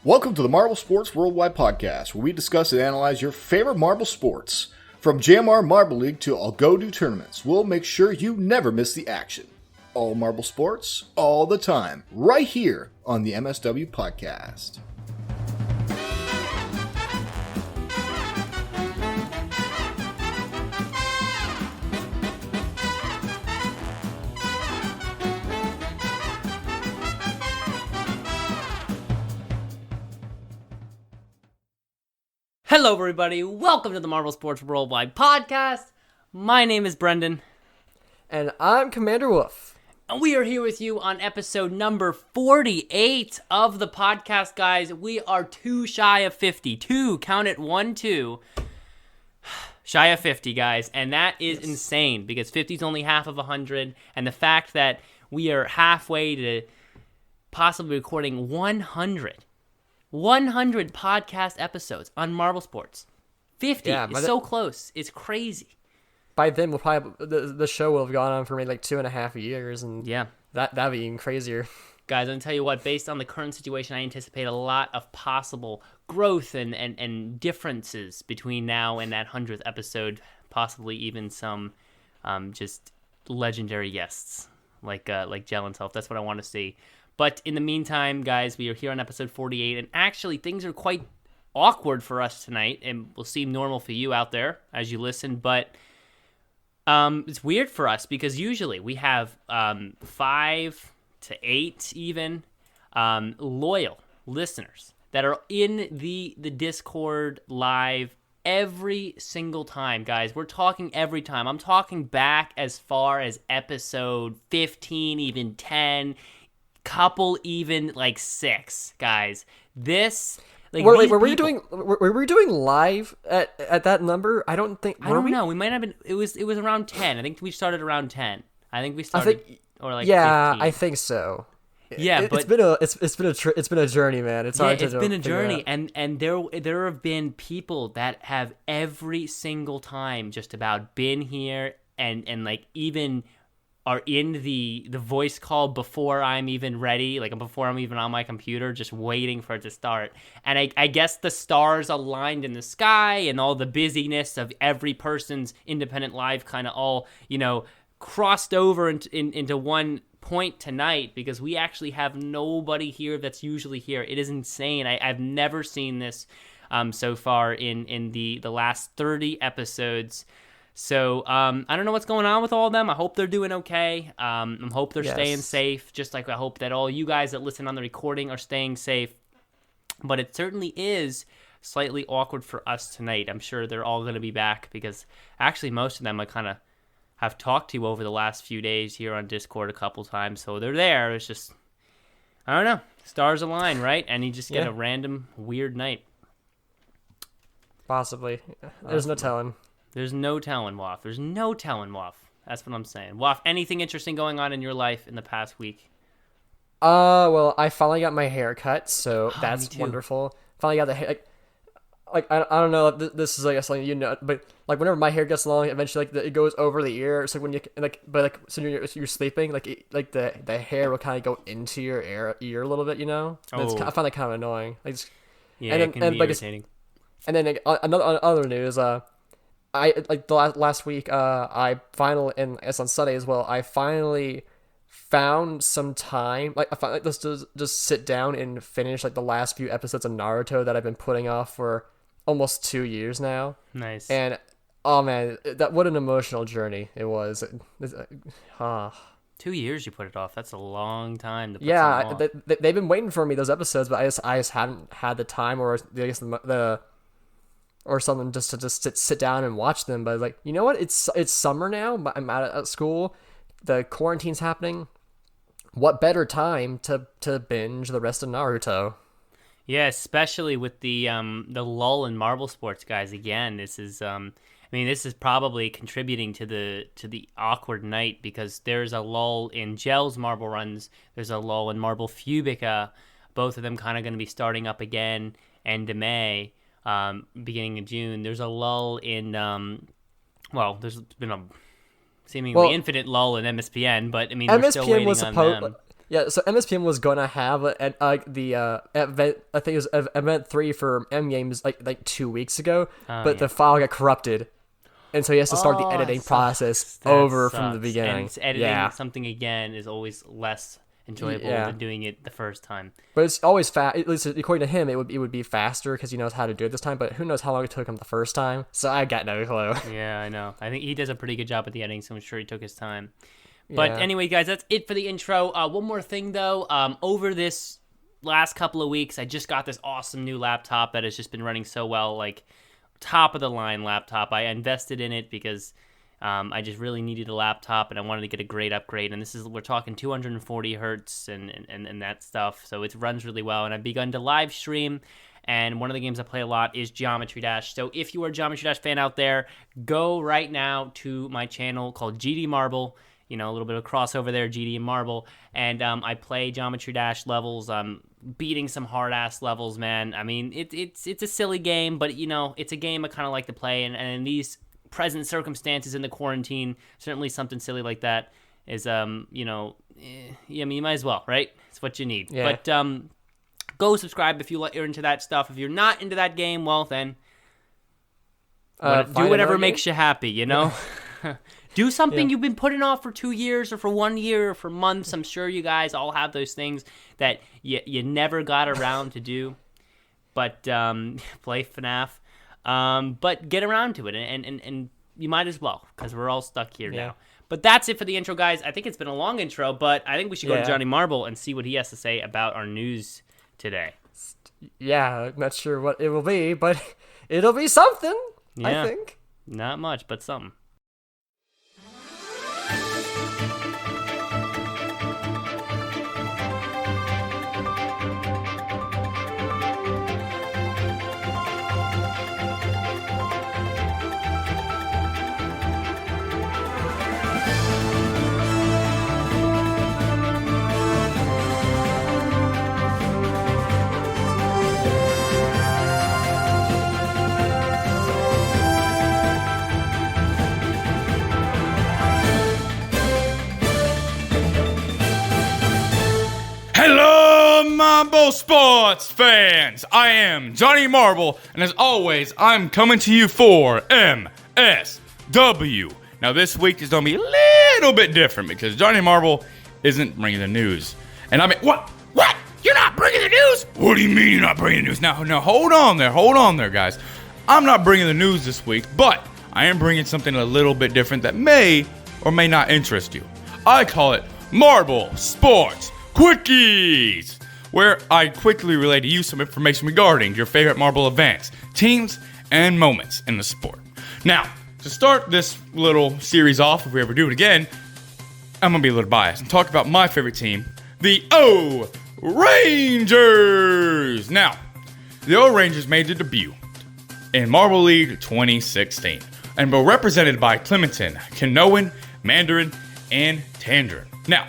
Welcome to the Marble Sports Worldwide Podcast, where we discuss and analyze your favorite marble sports. From JMR Marble League to I'll Go Do tournaments, we'll make sure you never miss the action. All marble sports, all the time, right here on the MSW Podcast. Hello, everybody. Welcome to the Marble Sports Worldwide Podcast. My name is Brendan. And I'm Commander Wolf. And we are here with you on episode number 48 of the podcast, guys. We are two shy of 50. Count it, 1, 2. Shy of 50, guys. And that is insane because 50 is only half of 100. And the fact that we are halfway to possibly recording 100 podcast episodes on Marble Sports. 50 is so close. It's crazy. By then, we'll probably the show will have gone on for maybe like 2.5 years, and that'd be even crazier. Guys, I'm gonna tell you what. Based on the current situation, I anticipate a lot of possible growth and differences between now and that 100th episode. Possibly even some just legendary guests like Gel himself. That's what I want to see. But in the meantime, guys, we are here on episode 48, and actually things are quite awkward for us tonight, and will seem normal for you out there as you listen, but it's weird for us because usually we have 5 to 8 even loyal listeners that are in the Discord live every single time, guys. We're talking every time. I'm talking back as far as episode 15, even 10, couple even like 6, guys. This were we doing live at that number? I don't know. We might have been. It was around 10. I think we started around 10. I think we started 15. I think so. Yeah, but it's been a journey, man. It's been a journey, and there have been people that have every single time just about been here and like even are in the voice call before I'm even ready, like before I'm even on my computer, just waiting for it to start. And I guess the stars aligned in the sky and all the busyness of every person's independent life kind of all, crossed over into one point tonight because we actually have nobody here that's usually here. It is insane. I've never seen this so far in the last 30 episodes. So I don't know what's going on with all of them. I hope they're doing okay. I hope they're staying safe, just like I hope that all you guys that listen on the recording are staying safe. But it certainly is slightly awkward for us tonight. I'm sure they're all going to be back because actually most of them I kind of have talked to over the last few days here on Discord a couple times. So they're there. It's just, I don't know, stars align, right? And you just get a random weird night. Possibly. There's no telling. There's no telling, Waff. There's no telling, Waff. That's what I'm saying. Waff, anything interesting going on in your life in the past week? Well, I finally got my hair cut, so that's wonderful. Finally got the hair. Like I don't know if this is like something but like whenever my hair gets long, eventually it goes over the ear. It's like when so you're sleeping, the hair will kind of go into your ear a little bit, I find that kind of annoying. It can be irritating. And then other news, I the last week, I finally, and it's on Sunday as well, I finally found some time, I finally just sit down and finish the last few episodes of Naruto that I've been putting off for almost 2 years now. Nice. And oh man, what an emotional journey it was. 2 years you put it off. That's a long time to put something off. They've been waiting for me, those episodes, but I just hadn't had the time or I guess or something just to sit down and watch them. But you know what? It's summer now. I'm out at school. The quarantine's happening. What better time to binge the rest of Naruto? Yeah, especially with the lull in marble sports, guys. Again, this is this is probably contributing to the awkward night because there's a lull in Gel's marble runs. There's a lull in Marble Fubeca. Both of them kind of going to be starting up again end of May. Beginning of June. There's a lull in there's been a seemingly infinite lull in MSPN, but we're still waiting on them. Yeah, so MSPM was gonna have the event. I think it was event 3 for M Games like 2 weeks ago, but the file got corrupted, and so he has to start the editing process over from the beginning. And editing something again is always less enjoyable than doing it the first time. But it's always fast. At least according to him, it would be faster because he knows how to do it this time. But who knows how long it took him the first time? So I got no clue. Yeah, I know. I think he does a pretty good job with the editing, so I'm sure he took his time. But anyway, guys, that's it for the intro. One more thing, though. Over this last couple of weeks, I just got this awesome new laptop that has just been running so well, like top-of-the-line laptop. I invested in it because I just really needed a laptop, and I wanted to get a great upgrade. And we're talking 240 hertz and that stuff, so it runs really well. And I've begun to live stream, and one of the games I play a lot is Geometry Dash. So if you are a Geometry Dash fan out there, go right now to my channel called GD Marble. A little bit of crossover there, GD and Marble. And I play Geometry Dash levels, beating some hard-ass levels, man. I mean, it's a silly game, but, it's a game I kind of like to play. And in these present circumstances in the quarantine, certainly something silly like that is, you might as well, right? It's what you need. Yeah. But go subscribe if you're into that stuff. If you're not into that game, well, then do whatever makes you happy, Do something you've been putting off for 2 years or for 1 year or for months. I'm sure you guys all have those things that you never got around to do. But play FNAF. But get around to it, and you might as well, because we're all stuck here now. But that's it for the intro, guys. I think it's been a long intro, but I think we should go to Johnny Marble and see what he has to say about our news today. Yeah, I'm not sure what it will be, but it'll be something, I think. Not much, but something. Hello, Marble Sports fans! I am Johnny Marble, and as always, I'm coming to you for MSW. Now, this week is going to be a little bit different because Johnny Marble isn't bringing the news. And I mean, what? What? You're not bringing the news? What do you mean you're not bringing the news? Now, hold on there, guys. I'm not bringing the news this week, but I am bringing something a little bit different that may or may not interest you. I call it Marble Sports Quickies, where I quickly relay to you some information regarding your favorite Marble events, teams, and moments in the sport. Now, to start this little series off, if we ever do it again, I'm going to be a little biased and talk about my favorite team, the O-Rangers. Now, the O-Rangers made their debut in Marble League 2016 and were represented by Clementon, Kanoan, Mandarin, and Tangerine. Now,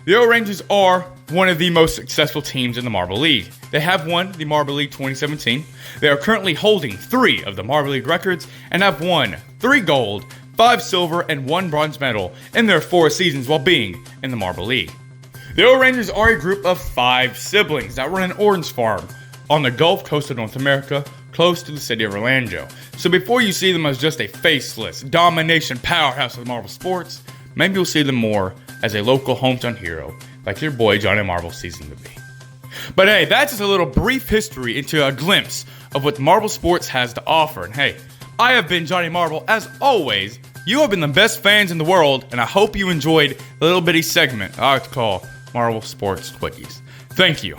the O-Rangers are one of the most successful teams in the Marble League. They have won the Marble League 2017. They are currently holding 3 of the Marble League records and have won 3 gold, 5 silver, and 1 bronze medal in their 4 seasons while being in the Marble League. The O-Rangers are a group of 5 siblings that run an orange farm on the Gulf Coast of North America, close to the city of Orlando. So before you see them as just a faceless domination powerhouse of marble sports, maybe you'll see them more as a local hometown hero, like your boy Johnny Marble sees him to be. But hey, that's just a little brief history into a glimpse of what marble sports has to offer. And hey, I have been Johnny Marble. As always, you have been the best fans in the world, and I hope you enjoyed the little bitty segment I like to call Marble Sports Quickies. Thank you.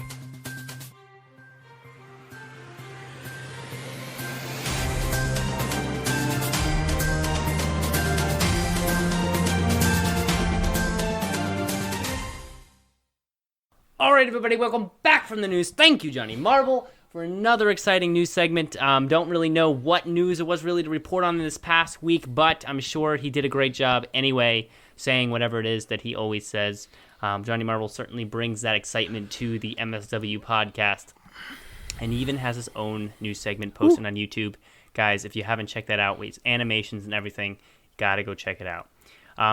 All right, everybody, welcome back from the news. Thank you, Johnny Marble, for another exciting news segment. Don't really know what news it was really to report on this past week, but I'm sure he did a great job anyway, saying whatever it is that he always says. Johnny Marble certainly brings that excitement to the MSW podcast, and he even has his own news segment posted on YouTube. Guys, if you haven't checked that out, with animations and everything, gotta go check it out.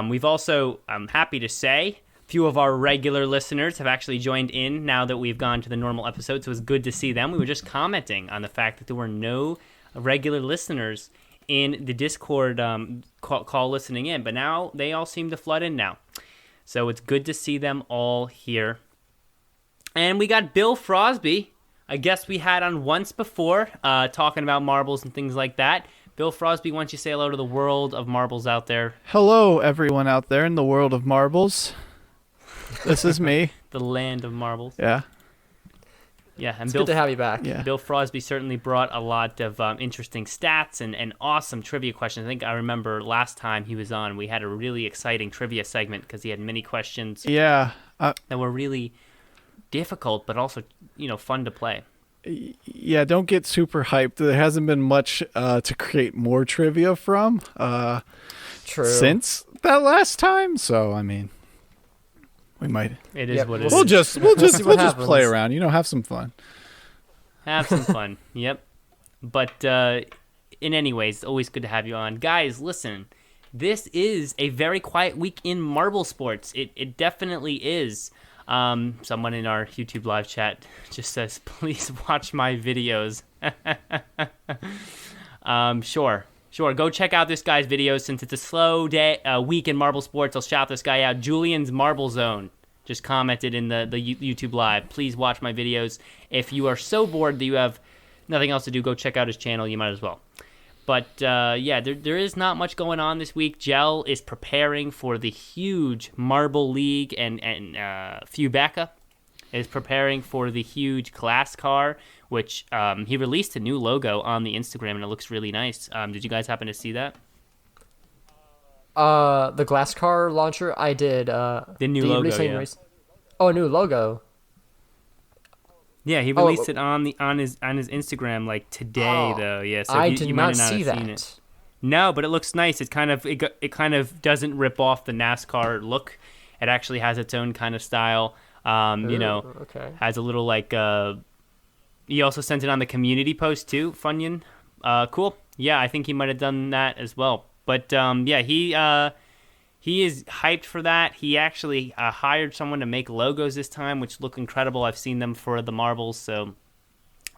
We've also, I'm happy to say, few of our regular listeners have actually joined in now that we've gone to the normal episodes. So it was good to see them. We were just commenting on the fact that there were no regular listeners in the Discord call listening in, but now they all seem to flood in now. So it's good to see them all here. And we got Bill Frosby, a guest we had on once before, talking about marbles and things like that. Bill Frosby, why don't you say hello to the world of marbles out there? Hello, everyone out there in the world of marbles. This is me. The land of marbles. Yeah. Yeah, and It's Bill, good to have you back. Yeah. Bill Frosby certainly brought a lot of interesting stats and awesome trivia questions. I think I remember last time he was on, we had a really exciting trivia segment because he had many questions Yeah. that were really difficult, but also, fun to play. Yeah, don't get super hyped. There hasn't been much to create more trivia from True. since that last time. So, I mean, we might. It is Yep, what it is. We'll just see what play happens. around. Have some fun. Have some fun. Yep. But in any ways, always good to have you on. Guys, listen, this is a very quiet week in marble sports. It definitely is. Someone in our YouTube live chat just says, please watch my videos. Sure. Go check out this guy's videos. Since it's a slow week in marble sports, I'll shout this guy out. Julian's Marble Zone just commented in the YouTube live. Please watch my videos. If you are so bored that you have nothing else to do, go check out his channel. You might as well. But yeah, there is not much going on this week. Gel is preparing for the huge Marble League, and Fubeca is preparing for the huge Glass Car, which he released a new logo on the Instagram, and it looks really nice. Did you guys happen to see that? The glass car launcher, I did. The new logo, yeah. Oh, a new logo. Yeah, he released it on his Instagram like today, though. Yeah, so I you did might not not see have seen that. it. No, but it looks nice. It kind of doesn't rip off the NASCAR look. It actually has its own kind of style. Okay. Has a little like. He also sent it on the community post too. Funyun, cool. Yeah, I think he might have done that as well. But yeah, he is hyped for that. He actually hired someone to make logos this time, which look incredible. I've seen them for the marbles. So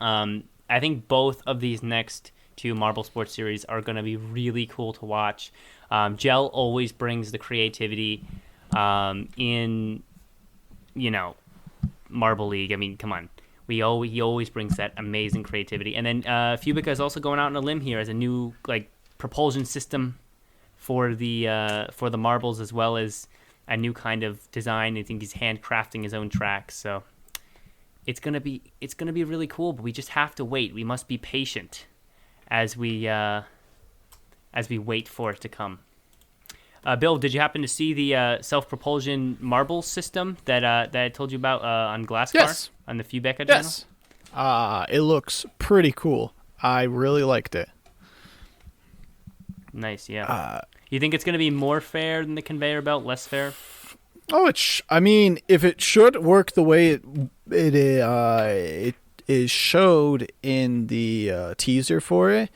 I think both of these next two Marble Sports series are going to be really cool to watch. Gel always brings the creativity in, Marble League. I mean, come on. He always brings that amazing creativity. And then Fubeca is also going out on a limb here as a new propulsion system for the marbles, as well as a new kind of design. I think he's handcrafting his own tracks. So it's gonna be really cool. But we just have to wait. We must be patient as we wait for it to come. Bill, did you happen to see the self-propulsion marble system that I told you about on Glasscar? Yes. On the Fubeca channel? Yes. It looks pretty cool. I really liked it. Nice, yeah. You think it's going to be more fair than the conveyor belt, less fair? Oh, I mean, if it should work the way it is showed in the teaser for it,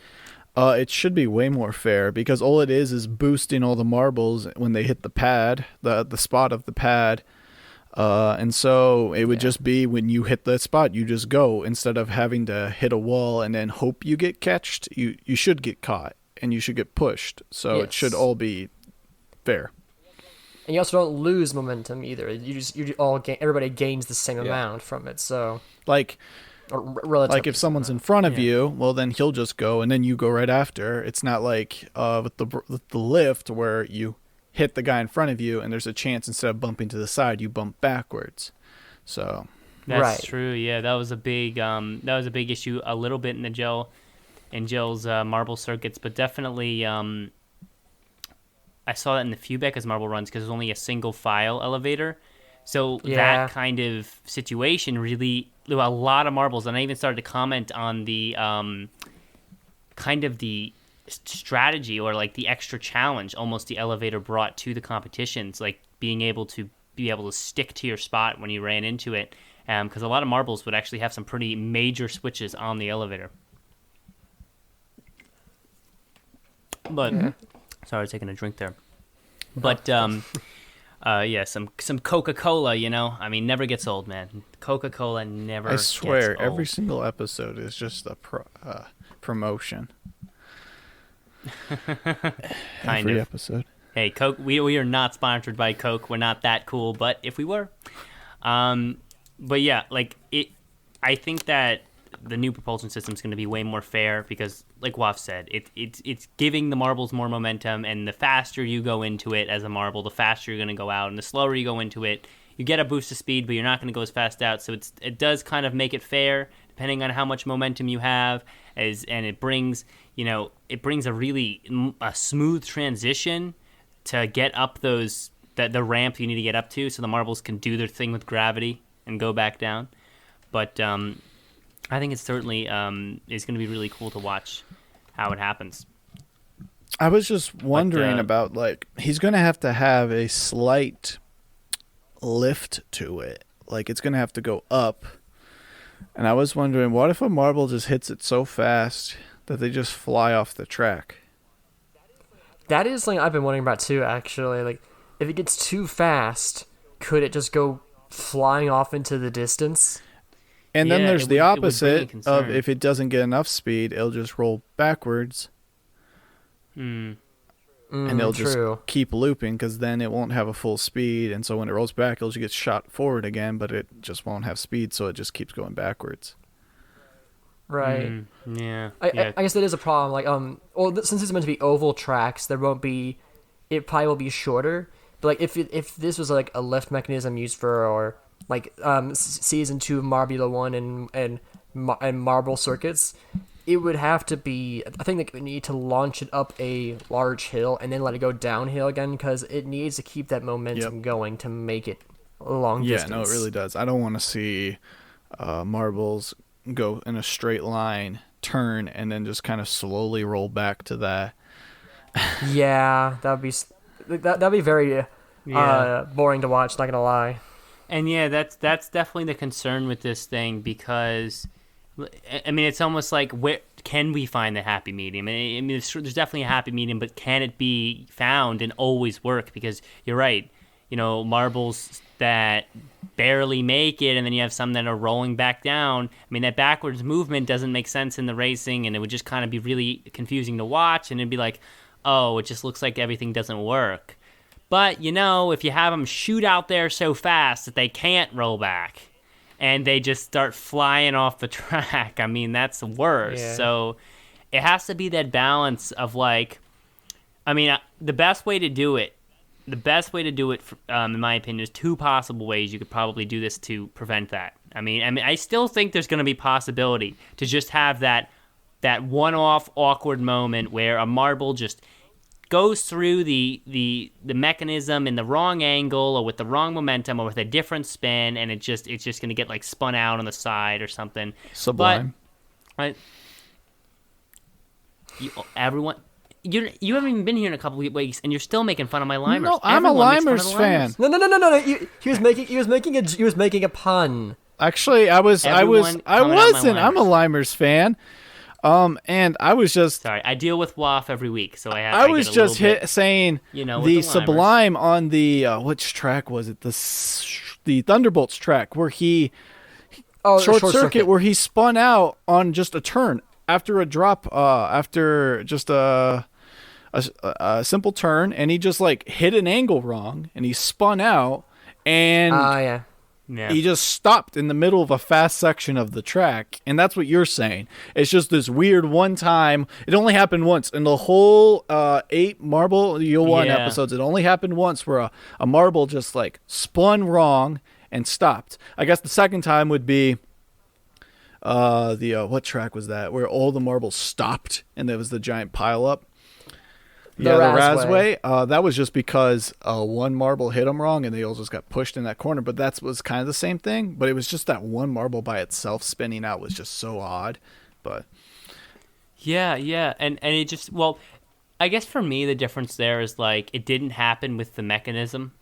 it should be way more fair, because all it is boosting all the marbles when they hit the pad, the spot of the pad. And so it would just be when you hit the spot, you just go, instead of having to hit a wall and then hope you get catched. You should get caught and you should get pushed. So it should all be fair. And you also don't lose momentum either. Everybody gains the same amount from it. So like if someone's in front of you, well, then he'll just go and then you go right after. It's not like with the lift where you hit the guy in front of you and there's a chance, instead of bumping to the side, you bump backwards. So that's true. Yeah, that was a big issue a little bit in Gil's marble circuits, but definitely I saw that in the Fubeca's marble runs, because there's only a single file elevator. So that kind of situation really, there were a lot of marbles, and I even started to comment on the kind of the strategy, or like the extra challenge almost the elevator brought to the competitions, like being able to stick to your spot when you ran into it, because a lot of marbles would actually have some pretty major switches on the elevator. But sorry, I was taking a drink there. But Yeah, some Coca-Cola, I mean, never gets old, man. Coca-Cola never I swear, gets old. every single episode is just a promotion. Every episode. Hey, Coke, we are not sponsored by Coke. We're not that cool, but if we were. But yeah, I think that the new propulsion system is going to be way more fair because, like Waf said, it's giving the marbles more momentum, and the faster you go into it as a marble, the faster you're going to go out, and the slower you go into it, you get a boost of speed, but you're not going to go as fast out. So it does kind of make it fair depending on how much momentum you have, and it brings a really smooth transition to get up the ramp you need to get up to, so the marbles can do their thing with gravity and go back down. But I think it's certainly is going to be really cool to watch how it happens. I was just wondering about, he's going to have a slight lift to it. Like, it's going to have to go up. And I was wondering, what if a marble just hits it so fast that they just fly off the track? That is something I've been wondering about too, actually. Like, if it gets too fast, could it just go flying off into the distance? And then there's the opposite of if it doesn't get enough speed, it'll just roll backwards. And it'll just keep looping because then it won't have a full speed. And so when it rolls back, it'll just get shot forward again, but it just won't have speed, so it just keeps going backwards. Right. Yeah. I guess that is a problem. Like, since it's meant to be oval tracks, it probably will be shorter. But like, if this was like a lift mechanism used for season 2 of Marbula 1 and marble circuits, it would have to be. I think they need to launch it up a large hill and then let it go downhill again because it needs to keep that momentum going to make it a long distance. Yeah, no, it really does. I don't want to see marbles go in a straight line, turn, and then just kind of slowly roll back to that. Yeah, that'd be very boring to watch. Not gonna lie. And yeah, that's definitely the concern with this thing because, I mean, it's almost like where can we find the happy medium? I mean, there's definitely a happy medium, but can it be found and always work? Because you're right, marbles that barely make it, and then you have some that are rolling back down. I mean, that backwards movement doesn't make sense in the racing, and it would just kind of be really confusing to watch, and it'd be like, oh, it just looks like everything doesn't work. But, if you have them shoot out there so fast that they can't roll back, and they just start flying off the track, I mean, that's worse. Yeah. So it has to be that balance of, the best way to do it, in my opinion, is 2 possible ways you could probably do this to prevent that. I mean, I still think there's going to be possibility to just have that one-off awkward moment where a marble just goes through the mechanism in the wrong angle or with the wrong momentum or with a different spin, and it's just going to get spun out on the side or something. Sublime. But everyone. You haven't even been here in a couple of weeks, and you're still making fun of my limers. No, I'm a limers fan. No. He was making a pun. Actually, I wasn't. I'm a limers fan. And I was just sorry. I deal with WAF every week, so I was just saying the Sublime on the which track was it? The Thunderbolts track where he short circuit where he spun out on just a turn after a drop after just a simple turn, and he just hit an angle wrong and he spun out and he just stopped in the middle of a fast section of the track. And that's what you're saying. It's just this weird one time. It only happened once in the whole 8 Marble Yo1 episodes. It only happened once where a marble just spun wrong and stopped. I guess the second time would be what track was that? Where all the marbles stopped and there was the giant pile up. The Razway. That was just because one marble hit them wrong and they all just got pushed in that corner. But that was kind of the same thing. But it was just that one marble by itself spinning out was just so odd. But yeah, and it just I guess for me the difference there is it didn't happen with the mechanism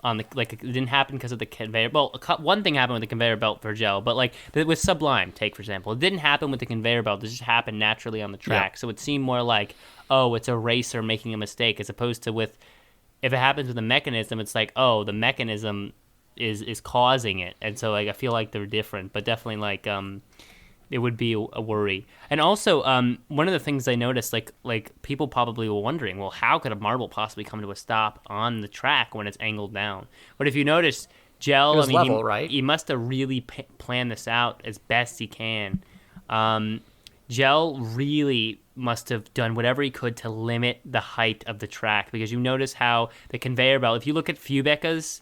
on the it didn't happen because of the conveyor. Well, one thing happened with the conveyor belt for Gel, but with Sublime, take for example, it didn't happen with the conveyor belt. It just happened naturally on the track. Yeah. So it seemed more oh, it's a racer making a mistake, as opposed to with if it happens with a mechanism, it's like, oh, the mechanism is causing it, and so like I feel like they're different, but definitely like it would be a worry. And also, one of the things I noticed, like people probably were wondering, well, how could a marble possibly come to a stop on the track when it's angled down? But if you notice, Gel, It was level, right? He must have really planned this out as best he can. Gel really must have done whatever he could to limit the height of the track, because you notice how the conveyor belt, if you look at Fubeca's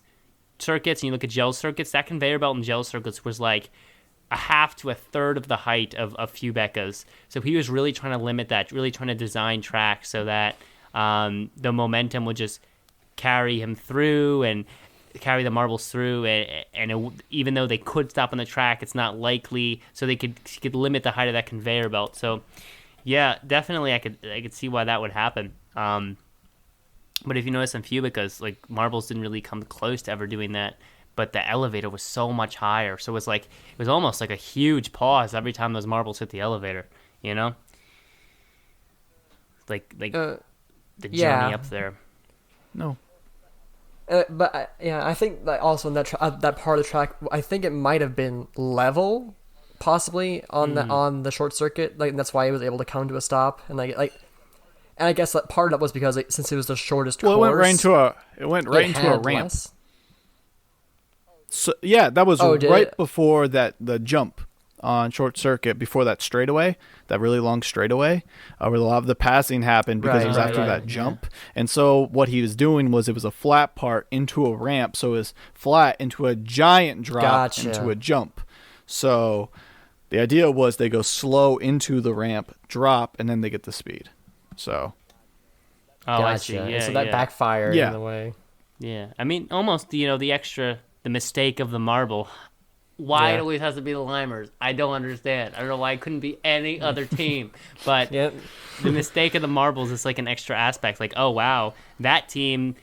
circuits and you look at Gel's circuits, that conveyor belt in Gel's circuits was like a half to a third of the height of Fubeca's. So he was really trying to limit that, really trying to design tracks so that the momentum would just carry him through and carry the marbles through, even though they could stop on the track, it's not likely, so he could limit the height of that conveyor belt. So yeah, definitely I could see why that would happen. But if you notice in Fubeca's, like, marbles didn't really come close to ever doing that, but the elevator was so much higher, so it was almost like a huge pause every time those marbles hit the elevator, you know, like the journey up there. No. But I think that also in that that part of the track, I think it might have been level, possibly on the short circuit, like, and that's why he was able to come to a stop. And and I guess that part of that was because since it was the shortest course, It went right into a ramp. Less. So yeah, that was did right it? before the jump on short circuit, before that straightaway, that really long straightaway, where a lot of the passing happened because it was after that jump. And so what he was doing was, it was a flat part into a ramp, so it was flat into a giant drop into a jump. So the idea was they go slow into the ramp, drop, and then they get the speed. So I see. Yeah, so that backfired in a way. Yeah, I mean, almost the mistake of the marble. Why it always has to be the Limers? I don't understand. I don't know why it couldn't be any other team. But the mistake of the marbles is like an extra aspect. Like, oh wow, that team,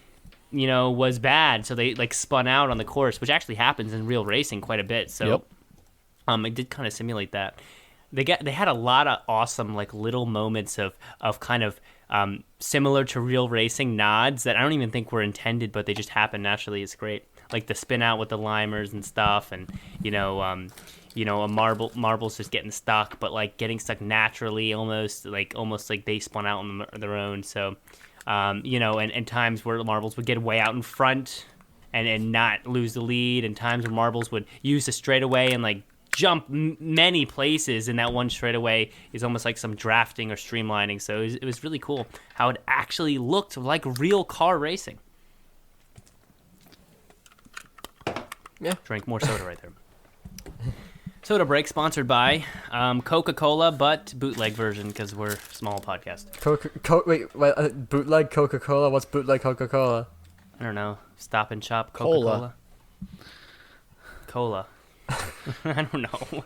was bad, so they like spun out on the course, which actually happens in real racing quite a bit. So, it did kind of simulate that. They had a lot of awesome like little moments of kind of similar to real racing nods that I don't even think were intended, but they just happen naturally. It's great. Like the spin out with the Limers and stuff, and a marble's just getting stuck, but like getting stuck naturally, almost like they spun out on their own. So, and times where the marbles would get way out in front and not lose the lead, and times where marbles would use the straightaway and like jump many places in that one straightaway is almost like some drafting or streamlining. So it was really cool how it actually looked like real car racing. Yeah, drank more soda right there. Soda break sponsored by Coca-Cola, but bootleg version because we're a small podcast. Bootleg Coca-Cola? What's bootleg Coca-Cola? I don't know. Stop and Shop Coca-Cola. Cola. I don't know.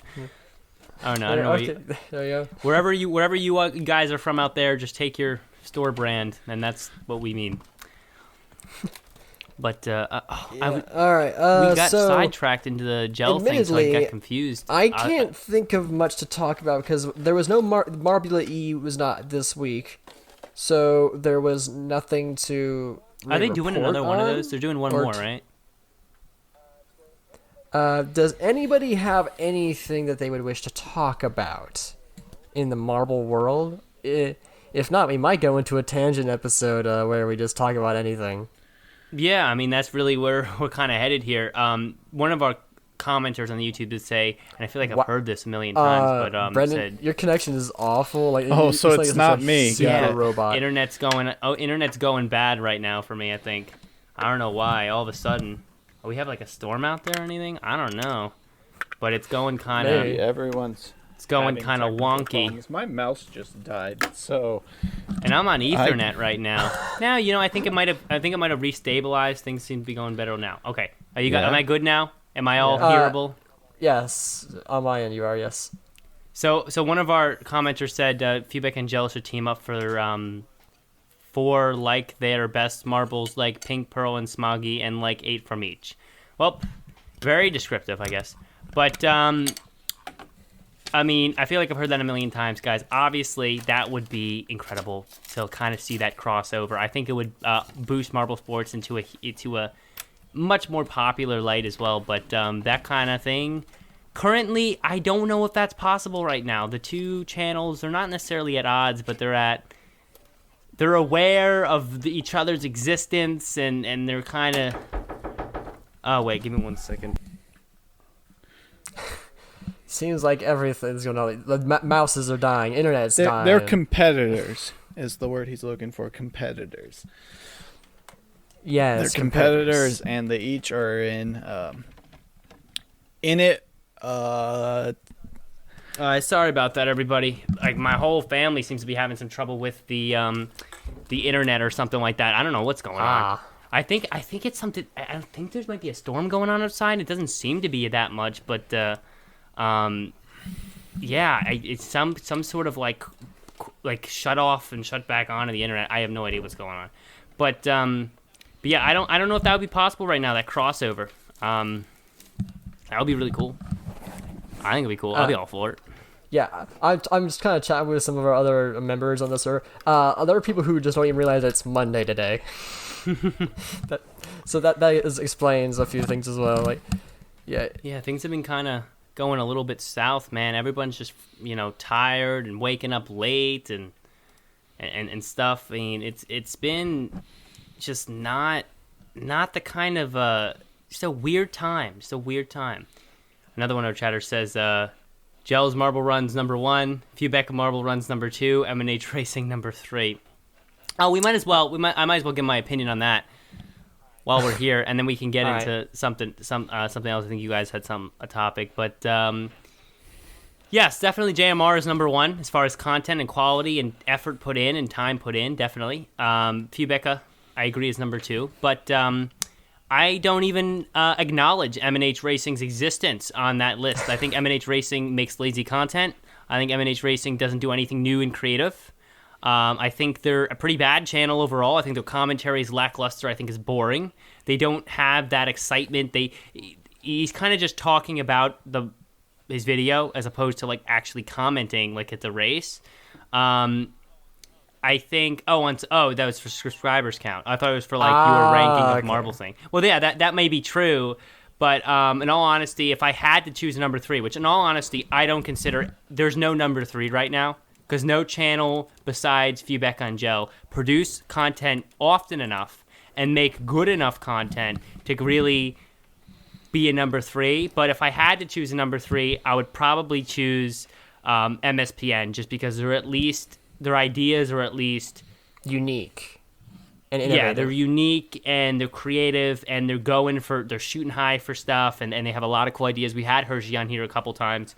I don't know. Okay, there you go. Wherever you guys are from out there, just take your store brand, and that's what we mean. But all right. We got sidetracked into the gel thing, so I got confused. I can't think of much to talk about because there was no Marbula E was not this week, so there was nothing to. Are they doing another one of those? They're doing one more, right? Does anybody have anything that they would wish to talk about in the marble world? If not, we might go into a tangent episode where we just talk about anything. Yeah, I mean, that's really where we're kind of headed here. One of our commenters on the YouTube did say, and I feel like I've heard this a million times, but Brendan, said, your connection is awful. Like, so it's not me. Super robot. Internet's going bad right now for me, I think. I don't know why. All of a sudden, we have like a storm out there or anything? I don't know, but it's going kind of. It's going kind of wonky. Problems. My mouse just died, so. And I'm on Ethernet right now. Now, I think it might have restabilized. Things seem to be going better now. Okay, am I good now? Am I all hearable? Yes, on my end you are. Yes. So one of our commenters said Fubeca and Gel should team up for like their best marbles, like Pink, Pearl, and Smoggy, and like 8 from each. Well, very descriptive, I guess. But I mean, I feel like I've heard that a million times, guys. Obviously, that would be incredible to kind of see that crossover. I think it would boost Marble Sports into a much more popular light as well. But that kind of thing, currently, I don't know if that's possible right now. The two channels, they're not necessarily at odds, but they're aware of each other's existence, and they're kind of... Oh, wait, give me 1 second. Seems like everything's going on. The mouses are dying. Internet's dying. They're competitors, is the word he's looking for. Competitors. Yeah, they're competitors, and they each are in it. Sorry about that, everybody. Like, my whole family seems to be having some trouble with the internet or something like that. I don't know what's going on. I think it's something. I think there might be a storm going on outside. It doesn't seem to be that much, but it's some sort of like shut off and shut back on of the internet. I have no idea what's going on, but yeah, I don't know if that would be possible right now. That crossover, that would be really cool. I think it'd be cool. I'll be all for it. Yeah, I'm just kind of chatting with some of our other members on the server. There are people who just don't even realize it's Monday today. that explains a few things as well. Like, yeah, things have been kind of going a little bit south, man. Everyone's just tired and waking up late and stuff. I mean, it's been just not the kind of just a weird time. Just a weird time. Another one of our chatters says, Gels Marble Runs number 1, Fubeca Marble Runs number 2, M&H Racing number 3. Oh, I might as well give my opinion on that while we're here, and then we can get into something else. I think you guys had a topic, but yes, definitely JMR is number 1 as far as content and quality and effort put in and time put in. Definitely, Fubeca, I agree, is number 2, but I don't even acknowledge M&H Racing's existence on that list. I think M&H Racing makes lazy content. I think M&H Racing doesn't do anything new and creative. I think they're a pretty bad channel overall. I think their commentary is lackluster. I think is boring. They don't have that excitement. He's kind of just talking about his video as opposed to like actually commenting like at the race. I think that was for subscribers count. I thought it was for like your ranking of Marble thing. Well, yeah, that may be true. But in all honesty, if I had to choose a number 3, which in all honesty I don't consider, there's no number 3 right now. Because no channel besides Fubeca and Gel produce content often enough and make good enough content to really be a number 3. But if I had to choose a number 3, I would probably choose MSPN, just because their ideas are at least unique and innovative. Yeah, they're unique and they're creative and they're shooting high for stuff and they have a lot of cool ideas. We had Hershey on here a couple times.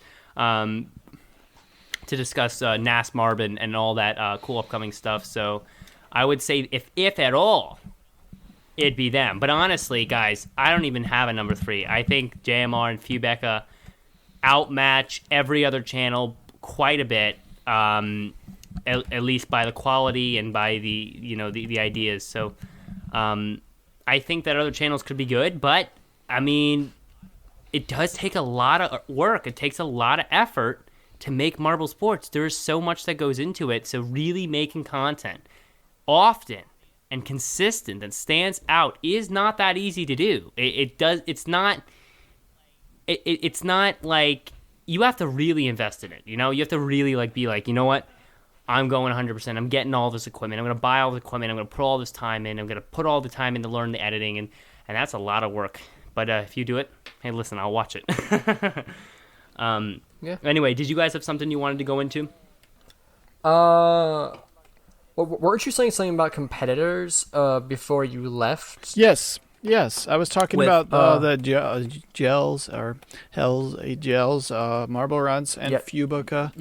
To discuss NAS Marb and all that cool upcoming stuff. So I would say if at all, it'd be them. But honestly, guys, I don't even have a number 3. I think JMR and Fubeca outmatch every other channel quite a bit, at least by the quality and by the ideas. So I think that other channels could be good, but I mean, it does take a lot of work. It takes a lot of effort to make Marble Sports. There is so much that goes into it. So really making content often and consistent that stands out is not that easy to do. It's not like you have to really invest in it. You have to really like be like, you know what? I'm going 100%. I'm getting all this equipment. I'm going to buy all the equipment. I'm going to put all this time in. I'm going to put all the time in to learn the editing. And that's a lot of work. But if you do it, hey, listen, I'll watch it. Yeah. Anyway, did you guys have something you wanted to go into? Well, weren't you saying something about competitors before you left? Yes. I was talking about the gels or gels, Marble Runs and Fubeca.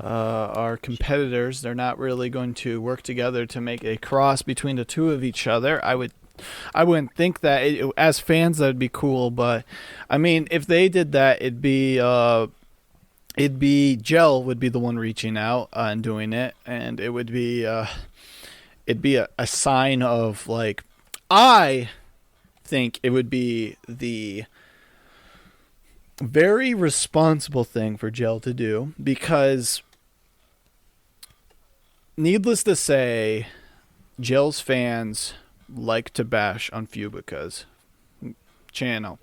Are competitors. They're not really going to work together to make a cross between the two of each other. I wouldn't think that as fans that'd be cool, but I mean, if they did that, it'd be Gel would be the one reaching out and doing it, and it would be a sign of like, I think it would be very responsible thing for Gel to do, because needless to say, Gel's fans like to bash on Fubeca's channel.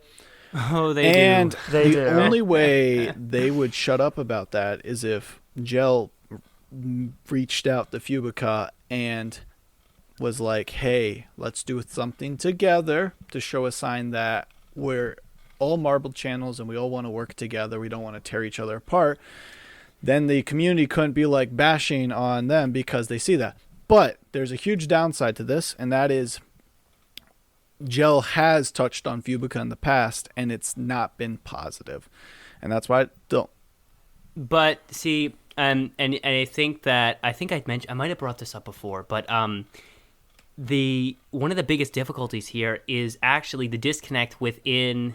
Oh, they And do. They the do. only way they would shut up about that is if Gel reached out to Fubeca and was like, hey, let's do something together to show a sign that we're all marbled channels and we all want to work together. We don't want to tear each other apart. Then the community couldn't be like bashing on them because they see that. But there's a huge downside to this, and that is Gel has touched on Fubeca in the past, and it's not been positive. And that's why I don't. But see, and I think I might have brought this up before, but the one of the biggest difficulties here is actually the disconnect within,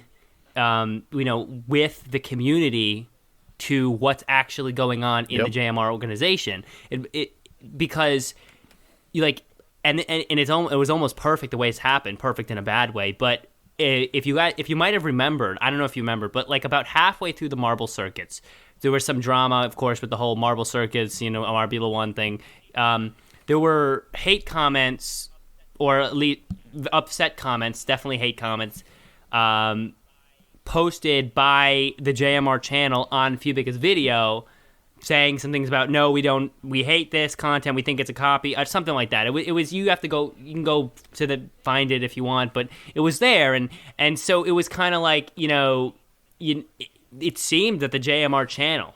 with the community to what's actually going on in the JMR organization. Because you like, and it was almost perfect the way it's happened, perfect in a bad way. But if you might have remembered, I don't know if you remember, but like about halfway through the marble circuits, there was some drama, of course, with the whole marble circuits, Marbula 1 thing. There were hate comments, or at least upset comments, definitely hate comments, posted by the JMR channel on Fubeca's video, saying some things about, no, we hate this content, we think it's a copy, something like that. It was you can go to find it if you want, but it was there, and so it was kind of like, it seemed that the JMR channel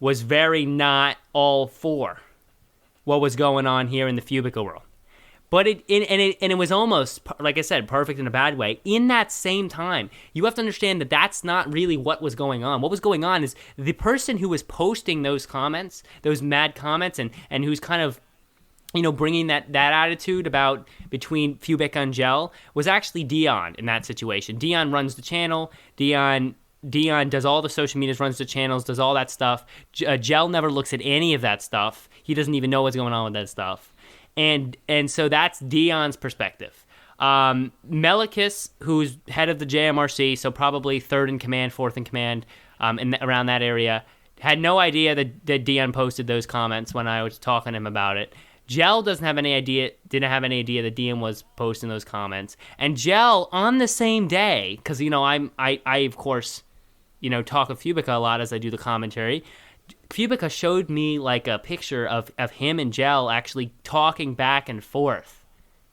was very not all for what was going on here in the Fubeca world. But it was almost, like I said, perfect in a bad way. In that same time, you have to understand that that's not really what was going on. What was going on is the person who was posting those comments, those mad comments, and who's kind of, bringing that attitude about between Fubeca and Gel was actually Dion in that situation. Dion runs the channel. Dion does all the social medias, runs the channels, does all that stuff. Gel never looks at any of that stuff. He doesn't even know what's going on with that stuff. And so that's Dion's perspective. Melikis, who's head of the JMRC, so probably third in command, fourth in command, around that area, had no idea that Dion posted those comments when I was talking to him about it. Gel didn't have any idea that Dion was posting those comments. And Gel, on the same day, because I of course talk of Fubeca a lot as I do the commentary. Fubeca showed me like a picture of him and Gel actually talking back and forth.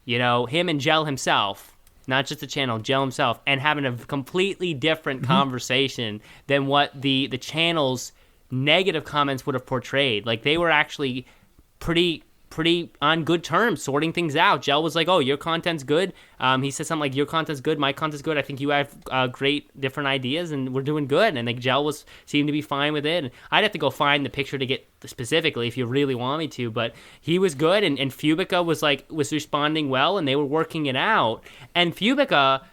Him and Gel himself, not just the channel, Gel himself, and having a completely different conversation than what the channel's negative comments would have portrayed. Like, they were actually pretty on good terms, sorting things out. Gel was like, oh, your content's good. He said something like, your content's good, my content's good. I think you have great different ideas, and we're doing good. And like, Gel seemed to be fine with it. And I'd have to go find the picture to get specifically if you really want me to, but he was good. And Fubeca was responding well, and they were working it out. And Fubeca,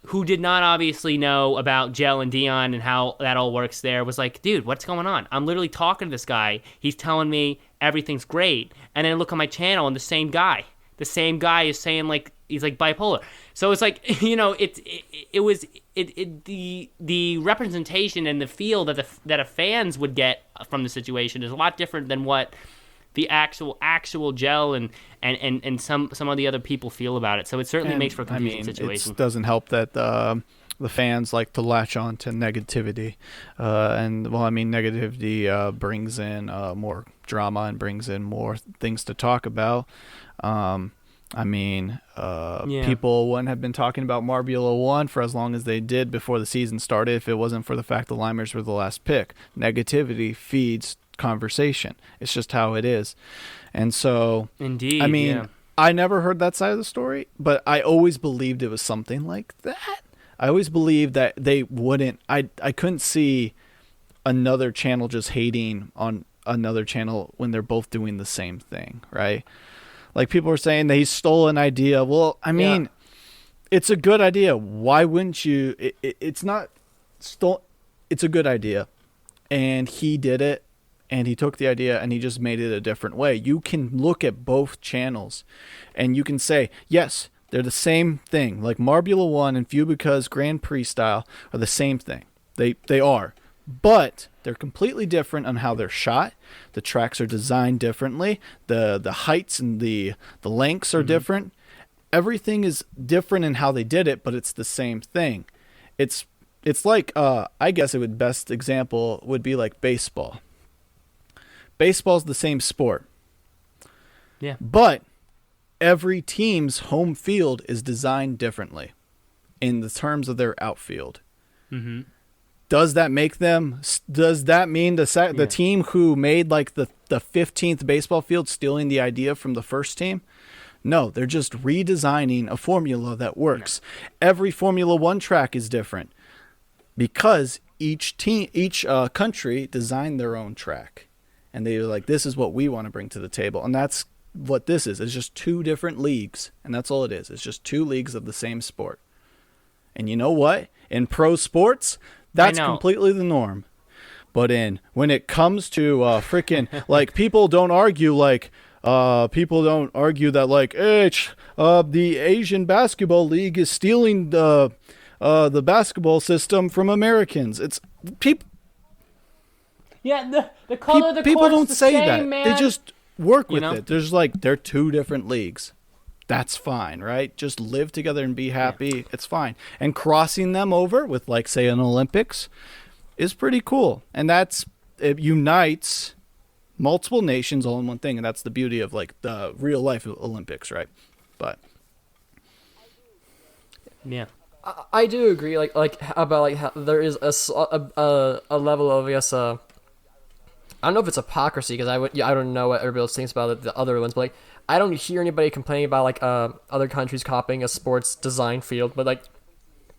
who did not obviously know about Gel and Dion and how that all works there, was like, dude, what's going on? I'm literally talking to this guy. He's telling me everything's great. And then I look on my channel, and the same guy is saying, like, he's like bipolar. So it's like, the representation and the feel that a fans would get from the situation is a lot different than what the actual Gel and some of the other people feel about it. So it certainly makes for a confusing situation. It doesn't help that the fans like to latch on to negativity. Negativity brings in more drama and brings in more things to talk about. People wouldn't have been talking about Marbula 1 for as long as they did before the season started if it wasn't for the fact the Limers were the last pick. Negativity feeds conversation. It's just how it is. And so, indeed, I never heard that side of the story, but I always believed it was something like that. I always believed that they wouldn't. I couldn't see another channel just hating on another channel when they're both doing the same thing, right? Like, people were saying that he stole an idea. Well, it's a good idea. Why wouldn't you? It's not stole. It's a good idea, and he did it. And he took the idea and he just made it a different way. You can look at both channels and you can say, yes, they're the same thing. Like Marbula 1 and Fubeca's Grand Prix style are the same thing. They are. But they're completely different on how they're shot. The tracks are designed differently. The heights and the lengths are different. Everything is different in how they did it, but it's the same thing. It's like I guess best example would be like baseball. Baseball's the same sport. Yeah. But every team's home field is designed differently in the terms of their outfield. Mm-hmm. Does that mean the team who made like the 15th baseball field stealing the idea from the first team? No, they're just redesigning a formula that works. No. Every Formula One track is different because each country designed their own track. And they were like, this is what we want to bring to the table. And that's what this is. It's just two different leagues. And that's all it is. It's just two leagues of the same sport. And you know what? In pro sports, that's completely the norm. But when it comes to freaking, like, people don't argue that, like, the Asian Basketball League is stealing the basketball system from Americans. It's people. Yeah, the color of the people court's don't the say same, that. man. They just work with it. There's like they're two different leagues. That's fine, right? Just live together and be happy. Yeah. It's fine. And crossing them over with, like, say, an Olympics is pretty cool. And it unites multiple nations all in one thing. And that's the beauty of, like, the real life Olympics, right? But yeah, I do agree. Like about like how there is a level of, I guess, I don't know if it's hypocrisy because I don't know what everybody else thinks about the other ones, but like I don't hear anybody complaining about like other countries copying a sports design field, but like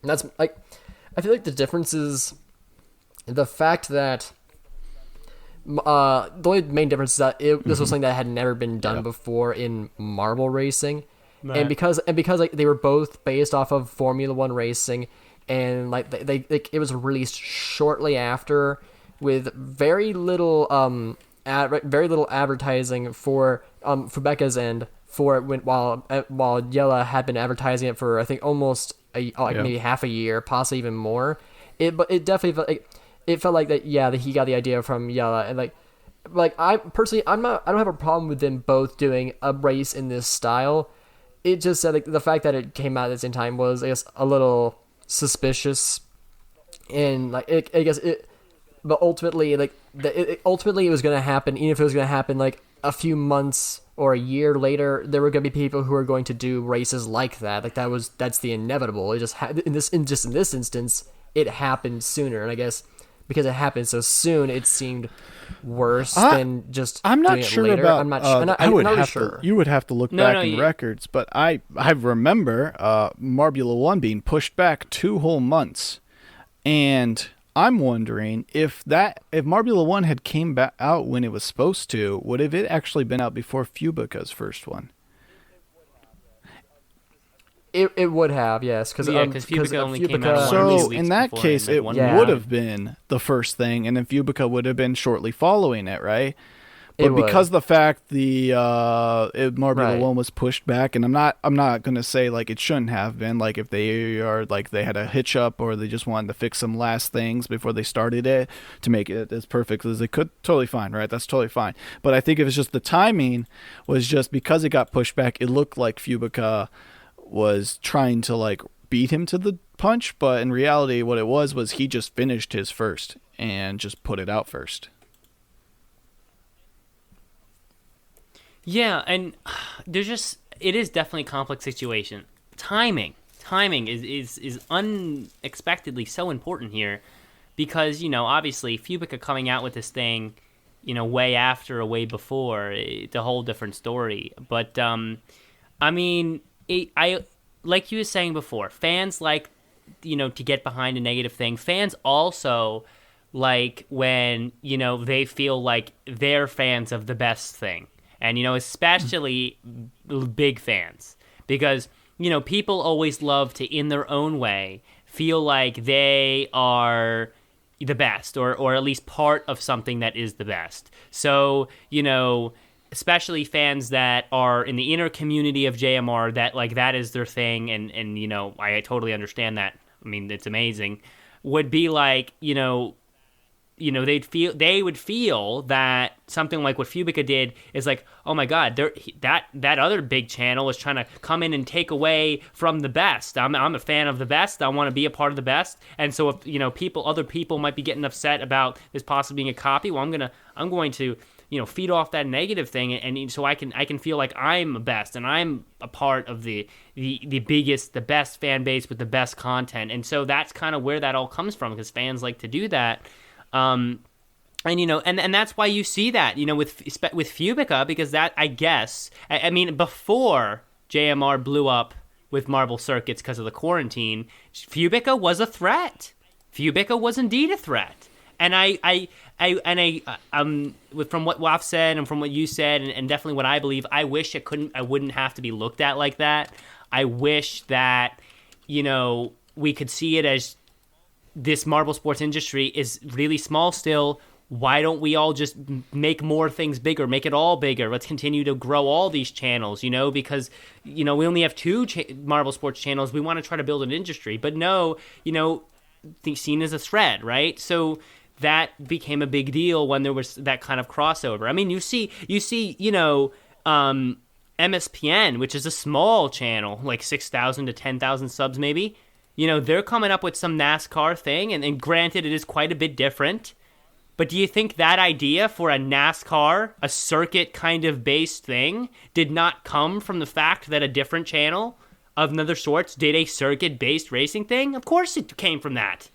that's like I feel like the difference is the fact that the only main difference is that this was something that had never been done before in marble racing, right. and because like they were both based off of Formula One racing, and like they it was released shortly after with very little advertising for Fubeca's end for it while Yella had been advertising it for I think almost maybe half a year, possibly even more. But it definitely felt like that he got the idea from Yella, and like I personally I don't have a problem with them both doing a race in this style. It just said like the fact that it came out at the same time was, I guess, a little suspicious, and like but ultimately ultimately it was going to happen. Even if it was going to happen like a few months or a year later, there were going to be people who are going to do races like that. Like that's the inevitable. It just in this instance, it happened sooner, and I guess because it happened so soon, it seemed worse than just. I'm not doing sure it later. about. I'm not sure. You would have to look back in records, but I remember Marbula One being pushed back 2 whole months, and I'm wondering if Marbula One had came back out when it was supposed to, would have it actually been out before Fubeca's first one? It would have, yes, because Fubeca only came out. So in that case, it would have been the first thing, and then Fubeca would have been shortly following it, right? But because the fact the Marbula One was pushed back, and I'm not going to say like it shouldn't have been, like if they had a hitch up or they just wanted to fix some last things before they started it to make it as perfect as they could, totally fine, right? That's totally fine. But I think it was just the timing was just because it got pushed back, it looked like Fubeca was trying to like beat him to the punch, but in reality what it was he just finished his first and just put it out first. Yeah, and it is definitely a complex situation. Timing is unexpectedly so important here because, obviously Fubeca coming out with this thing, way after or way before, it's a whole different story. But, I mean, I like you were saying before, fans like, to get behind a negative thing. Fans also like when, they feel like they're fans of the best thing. And, especially big fans, because, people always love to, in their own way, feel like they are the best or at least part of something that is the best. So, especially fans that are in the inner community of JMR, that like that is their thing. And I totally understand that. I mean, it's amazing. would be like, they would feel that something like what Fubeca did is like, oh my God, that other big channel is trying to come in and take away from the best. I'm a fan of the best. I want to be a part of the best. And so if other people might be getting upset about this possibly being a copy, well, I'm going to feed off that negative thing, and so I can feel like I'm the best and I'm a part of the biggest, the best fan base with the best content. And so that's kind of where that all comes from, because fans like to do that. And that's why you see that, with Fubeca, because that, I guess, I mean, before JMR blew up with Marble Circuits because of the quarantine, Fubeca was a threat. Fubeca was indeed a threat. And from what Waf said and from what you said, and definitely what I believe, I wish I wouldn't have to be looked at like that. I wish that, we could see it as this marble sports industry is really small still. Why don't we all just make more things bigger, make it all bigger? Let's continue to grow all these channels, because, we only have two marble sports channels. We want to try to build an industry, but no, seen as a threat, right? So that became a big deal when there was that kind of crossover. I mean, you see, MSPN, which is a small channel, like 6,000 to 10,000 subs maybe. They're coming up with some NASCAR thing, and granted, it is quite a bit different. But do you think that idea for a NASCAR, a circuit kind of based thing, did not come from the fact that a different channel of another sorts did a circuit based racing thing? Of course it came from that.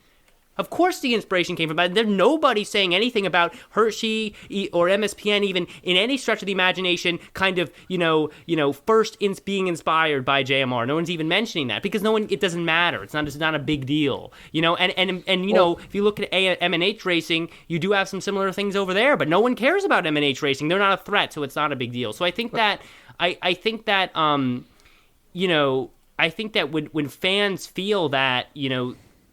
Of course the inspiration came from that. There's nobody saying anything about Hershey or MSPN even in any stretch of the imagination kind of, first being inspired by JMR. No one's even mentioning that because it doesn't matter. It's not a big deal. If you look at M&H Racing, you do have some similar things over there, but no one cares about M&H Racing. They're not a threat, so it's not a big deal. So I think that when fans feel that,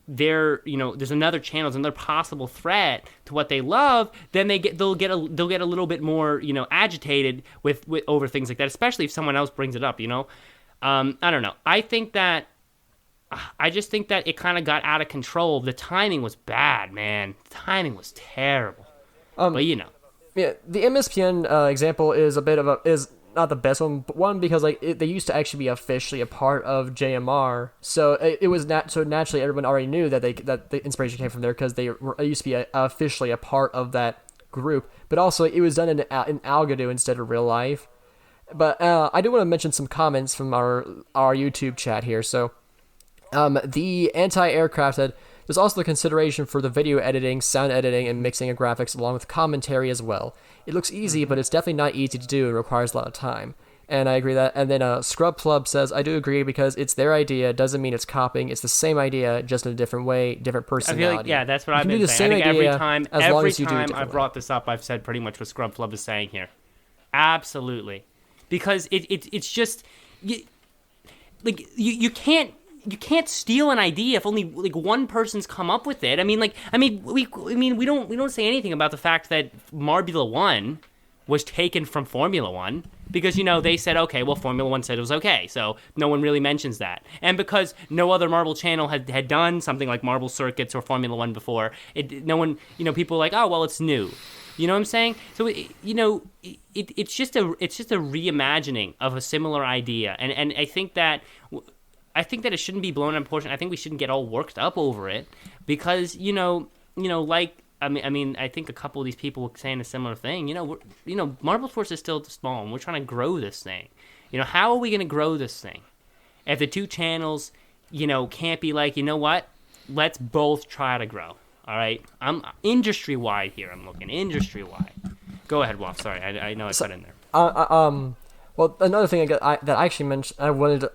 there's another channel, there's another possible threat to what they love, then they'll get a little bit more, agitated with over things like that, especially if someone else brings it up, I don't know. I just think that it kind of got out of control. The timing was bad, man. The timing was terrible. But yeah, the MSPN example is is not the best one, but one because they used to actually be officially a part of JMR, so it was so naturally everyone already knew that the inspiration came from there because they used to be officially a part of that group. But also it was done in Algodo instead of real life. But I do want to mention some comments from our YouTube chat here. So the anti-aircraft said, there's also the consideration for the video editing, sound editing, and mixing of graphics along with commentary as well. It looks easy, but it's definitely not easy to do and requires a lot of time. And I agree that. And then Scrub Club says, I do agree because it's their idea. Doesn't mean it's copying. It's the same idea, just in a different way, different personality. I feel like, that's what I've been saying. I think every time I've brought this up, I've said pretty much what Scrub Club is saying here. Absolutely. Because it's just... You can't steal an idea if only one person's come up with it. We don't say anything about the fact that Marbula 1 was taken from Formula 1 because they said, okay, well, Formula 1 said it was okay, so no one really mentions that. And because no other Marble channel had done something like Marble Circuits or Formula 1 before, no one, people are like, oh, well, it's new. You know what I'm saying? So it's just a reimagining of a similar idea, and I think that it shouldn't be blown out of proportion. I think we shouldn't get all worked up over it because, I think a couple of these people were saying a similar thing. Marble Sports is still small, and we're trying to grow this thing. How are we going to grow this thing if the two channels, can't be like, what? Let's both try to grow. All right? I'm industry-wide here. I'm looking industry-wide. Go ahead, Wolf. Sorry, I know I cut in there. Well, another thing that I actually mentioned, I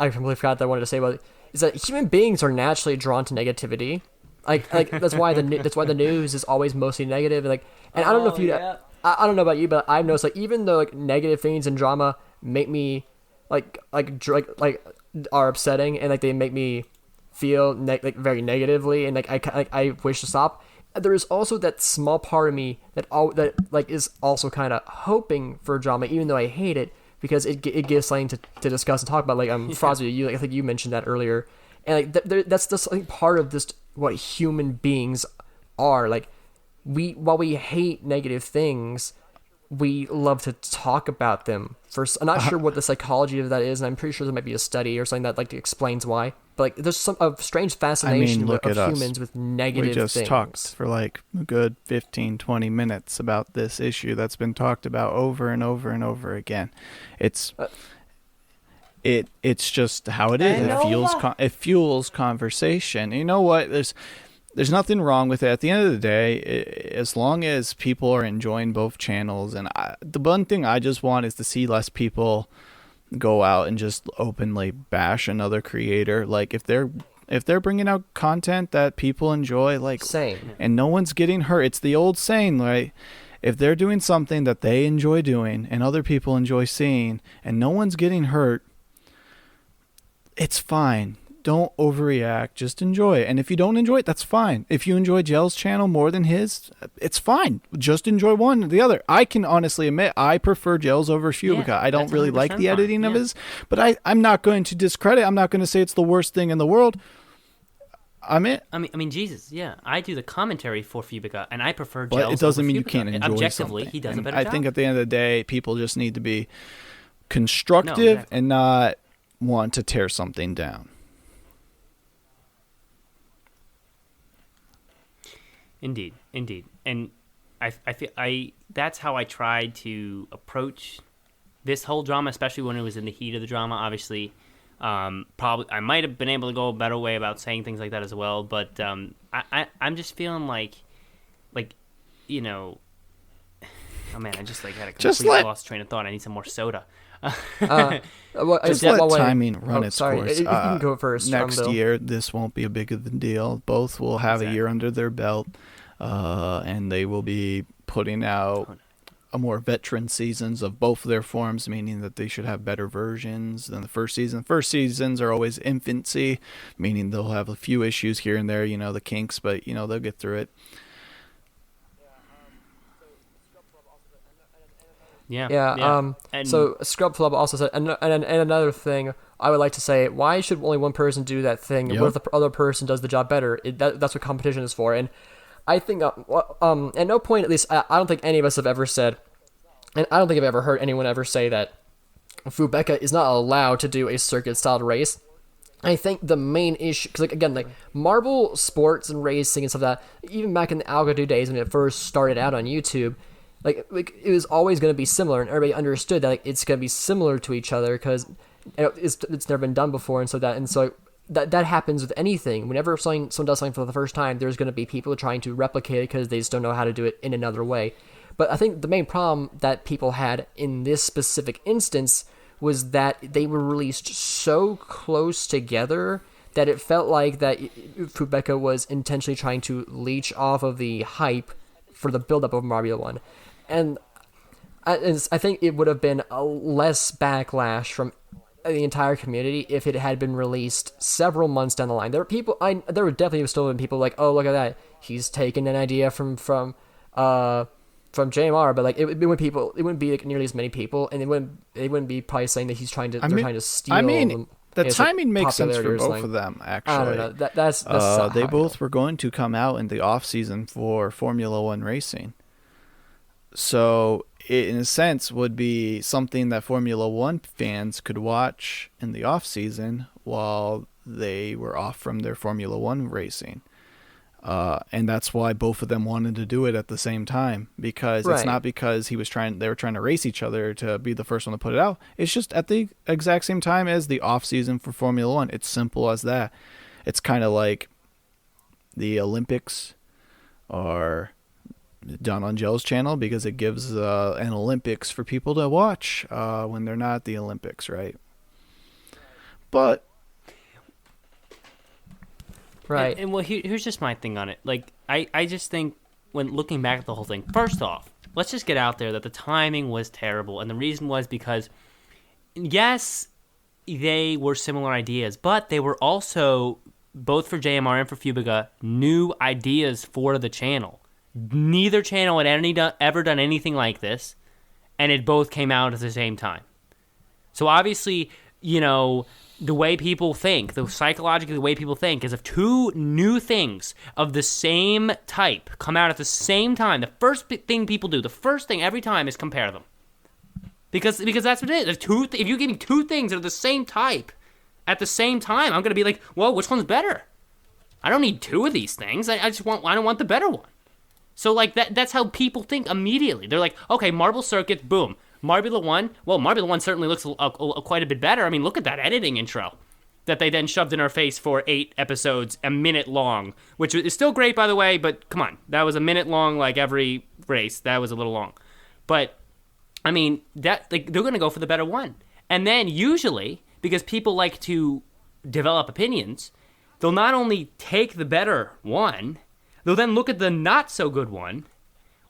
completely forgot that I wanted to say about it, is that human beings are naturally drawn to negativity. Like that's why the news is always mostly negative. And I don't know if you, I don't know about you, but I've noticed even though negative things and drama make me are upsetting and they make me feel very negatively and I wish to stop. There is also that small part of me that is also kind of hoping for drama, even though I hate it. Because it gives something to discuss and talk about, Frosby, I think you mentioned that earlier, and that's just part of this human beings are. Like, while we hate negative things, we love to talk about them. First, I'm not sure what the psychology of that is, and I'm pretty sure there might be a study or something that like explains why. But like, there's some strange fascination look of at us. humans with negative We just things. talked for like a good 15, 20 minutes about this issue that's been talked about over and over and over again. It's just how it is. It fuels conversation. You know what? There's nothing wrong with it. At the end of the day, as long as people are enjoying both channels, and the one thing I just want is to see less people go out and just openly bash another creator. Like, if they're bringing out content that people enjoy, like, Same. and no one's getting hurt. It's the old saying, right? If they're doing something that they enjoy doing and other people enjoy seeing, and no one's getting hurt, it's fine. Don't overreact. Just enjoy it. And if you don't enjoy it, that's fine. If you enjoy Gel's channel more than his, it's fine. Just enjoy one or the other. I can honestly admit I prefer Gel's over Fubeca. Yeah, I don't really like the fine. editing of Yeah. his, but I'm not going to discredit. I'm not going to say it's the worst thing in the world. I mean, Jesus, yeah. I do the commentary for Fubeca, and I prefer but Gels it doesn't over mean you Fubeca. can't enjoy Objectively, something. he does a And better I job. think at the end of the day, people just need to be constructive exactly. and not want to tear something down. Indeed, and I feel that's how I tried to approach this whole drama, especially when it was in the heat of the drama. Obviously, probably I might have been able to go a better way about saying things like that as well. But I'm just feeling like you know, oh man, I just like had a complete lost train of thought. I need some more soda. Just let timing run its course. You can go first. Next Bill. year, this won't be a big of a deal. Both will have a year under their belt, and they will be putting out a more veteran seasons of both of their forms, meaning that they should have better versions than the first season. First seasons are always infancy, meaning they'll have a few issues here and there, the kinks, but they'll get through it. Yeah. And so Scrub Club also said, and another thing I would like to say, why should only one person do that thing? Yep. What if the other person does the job better? That's what competition is for. And I think, at no point, at least, I don't think any of us have ever said, and I don't think I've ever heard anyone ever say that Fubeca is not allowed to do a circuit-styled race. I think the main issue, because again, marble sports and racing and stuff like that, even back in the Algodo days when it first started out on YouTube, like it was always going to be similar, and everybody understood that it's going to be similar to each other because it's never been done before, and so that happens with anything. Whenever someone does something for the first time, there's going to be people trying to replicate it because they just don't know how to do it in another way. But I think the main problem that people had in this specific instance was that they were released so close together that it felt like that Fubeca was intentionally trying to leech off of the hype for the build-up of Mario 1. And I think it would have been a less backlash from the entire community if it had been released several months down the line. There were definitely still been people like, oh, look at that, he's taken an idea from JMR, but it wouldn't be nearly as many people, and they wouldn't be probably saying that they're trying to steal. The timing makes sense for both of them. Actually, I don't know. That's they both were going to come out in the off season for Formula One racing, so it, in a sense, would be something that Formula One fans could watch in the off season while they were off from their Formula One racing. And that's why both of them wanted to do it at the same time, because it's not because they were trying to race each other to be the first one to put it out. It's just at the exact same time as the off season for Formula One. It's simple as that. It's kind of like the Olympics are done on Gel's channel because it gives an Olympics for people to watch when they're not at the Olympics, right? But right. And well, here's just my thing on it. I just think when looking back at the whole thing, first off, let's just get out there that the timing was terrible. And the reason was because, yes, they were similar ideas, but they were also, both for JMR and for Fubeca, new ideas for the channel. Neither channel had ever done anything like this, and it both came out at the same time. So obviously, the way people think, psychologically the way people think is if two new things of the same type come out at the same time, the first thing people do, the first thing every time is compare them. Because that's what it is. If you give me two things that are the same type at the same time, I'm going to be like, well, which one's better? I don't need two of these things. I don't want the better one. So like that's how people think immediately. They're like, okay, Marble Circuit, boom. Marbula 1, well, Marbula 1 certainly looks quite a bit better. I mean, look at that editing intro that they then shoved in our face for 8 episodes, a minute long, which is still great, by the way, but come on. That was a minute long like every race. That was a little long. But, I mean, they're going to go for the better one. And then usually, because people like to develop opinions, they'll not only take the better one, they'll then look at the not-so-good one,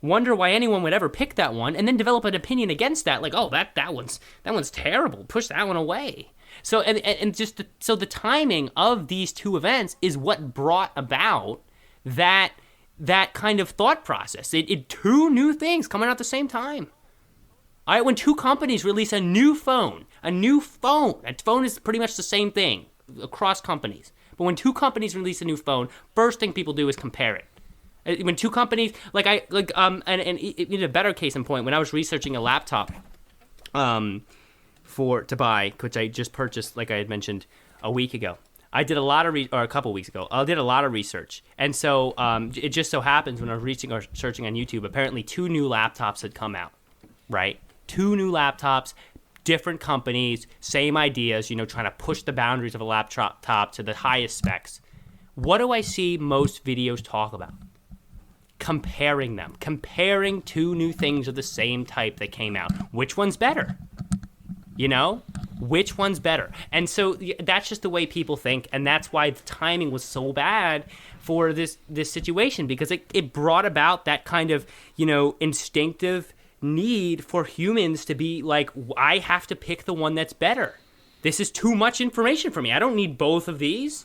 wonder why anyone would ever pick that one, and then develop an opinion against that, like, oh, that one's terrible. Push that one away. So so the timing of these two events is what brought about that kind of thought process. It two new things coming out at the same time. All right, when two companies release a phone is pretty much the same thing across companies. But when two companies release a new phone, first thing people do is compare it. When two companies, and in a better case in point, when I was researching a laptop, to buy, which I just purchased, like I had mentioned a week ago, I did a lot of or a couple weeks ago, I did a lot of research, and so it just so happens when I was searching on YouTube, apparently 2 new laptops had come out, right? 2 new laptops, different companies, same ideas, trying to push the boundaries of a laptop to the highest specs. What do I see most videos talk about? Comparing them. Comparing 2 new things of the same type that came out. Which one's better? Which one's better? And so that's just the way people think, and that's why the timing was so bad for this situation, because it brought about that kind of, instinctive need for humans to be like, I have to pick the one that's better. This is too much information for me. I don't need both of these.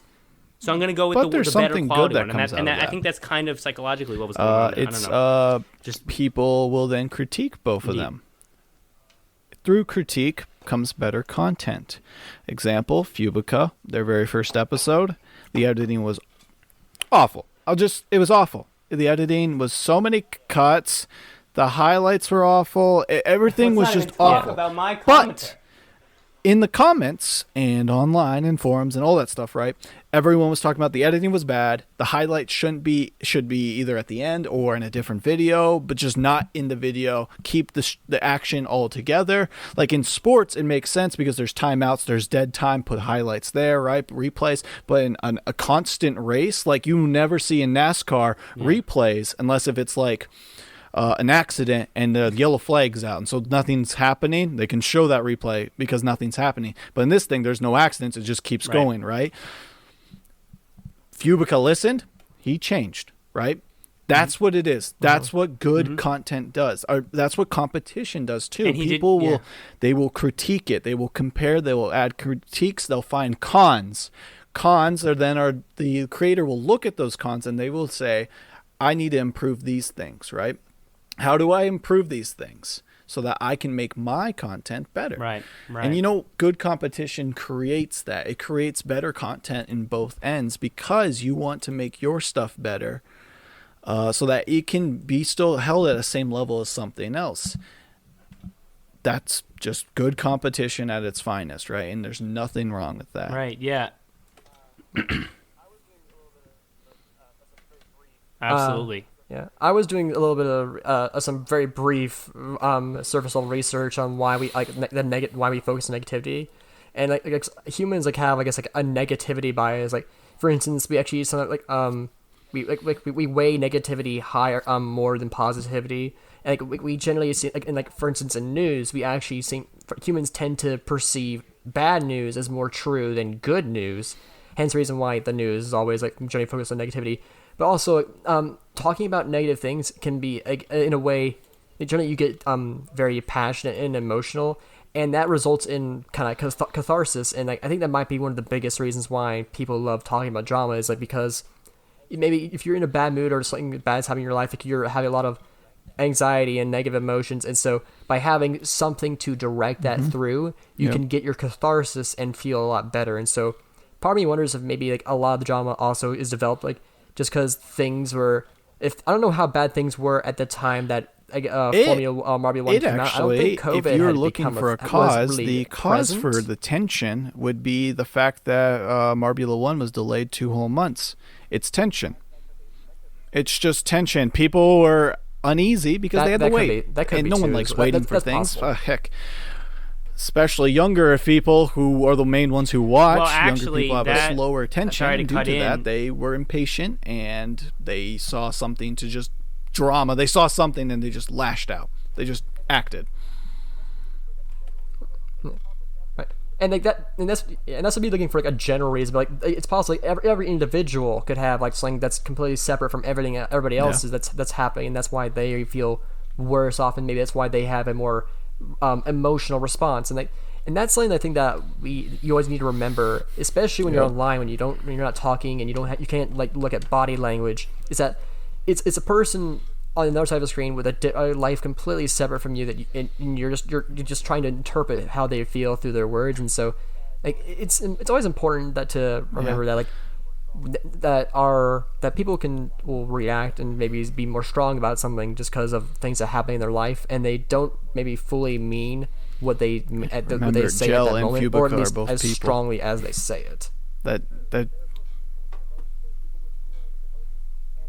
So I'm going to go with the better quality one. And I think that's kind of psychologically what was going on. It's, just people will then critique both of them. Through critique comes better content. Example, Fubeca, their very first episode, the editing was awful. It was awful. The editing was so many cuts. The highlights were awful. Everything was just awful. About my commentary. But in the comments and online and forums and all that stuff, right? Everyone was talking about the editing was bad. The highlights should be either at the end or in a different video, but just not in the video. Keep the action all together. Like in sports, it makes sense because there's timeouts, there's dead time. Put highlights there, right? Replays. But in a constant race, like you never see in NASCAR replays unless if it's like an accident and the yellow flag's out, and so nothing's happening. They can show that replay because nothing's happening. But in this thing, there's no accidents. It just keeps going, right? Fubeca listened. He changed, right? That's what it is. That's what good content does. Or that's what competition does too. People will critique it. They will compare. They will add critiques. They'll find cons. The creator will look at those cons and they will say, I need to improve these things, right? How do I improve these things so that I can make my content better? Right. And good competition creates that. It creates better content in both ends because you want to make your stuff better so that it can be still held at the same level as something else. That's just good competition at its finest, right? And there's nothing wrong with that. Right, yeah. Absolutely. Yeah, I was doing a little bit of some very brief surface level research on why we why we focus on negativity, and like humans have a negativity bias. Like for instance, we actually use something we weigh negativity higher more than positivity, and we generally see for instance in news we actually see humans tend to perceive bad news as more true than good news. Hence the reason why the news is always generally focused on negativity. But also, talking about negative things can be, in a way, generally you get very passionate and emotional, and that results in kind of catharsis. And I think that might be one of the biggest reasons why people love talking about drama is because maybe if you're in a bad mood or something bad's happening in your life, you're having a lot of anxiety and negative emotions, and so by having something to direct that through, you can get your catharsis and feel a lot better. And so part of me wonders if maybe like a lot of the drama also is developed like just because things were, if I don't know how bad things were at the time that Formula Marbula 1 came out. I don't think COVID if you're had looking become for a was cause, really the cause present. for the tension would be the fact that Marbula 1 was delayed 2 whole months. It's tension. It's just tension. People were uneasy because they had to wait. And no one likes waiting for things. Heck. Especially younger people who are the main ones who watch. Well, actually, younger people have a slower attention. Sorry to and due cut to in. that, they were impatient and they saw something to just drama. They saw something and they just lashed out. They just acted. Right. And like that, and that's what me looking for like a general reason. But like it's possible like every individual could have like something that's completely separate from everybody else's that's happening, and that's why they feel worse off, and maybe that's why they have a more emotional response. And that's something I think that you always need to remember, especially when you're online, when you're not talking and you can't like look at body language. Is that it's a person on the other side of the screen with a life completely separate from you, that and you're just trying to interpret how they feel through their words. And so like it's always important that to remember that like that people will react and maybe be more strong about something just because of things that happen in their life, and they don't maybe fully mean what they say at that moment, or at least as strongly as they say it. That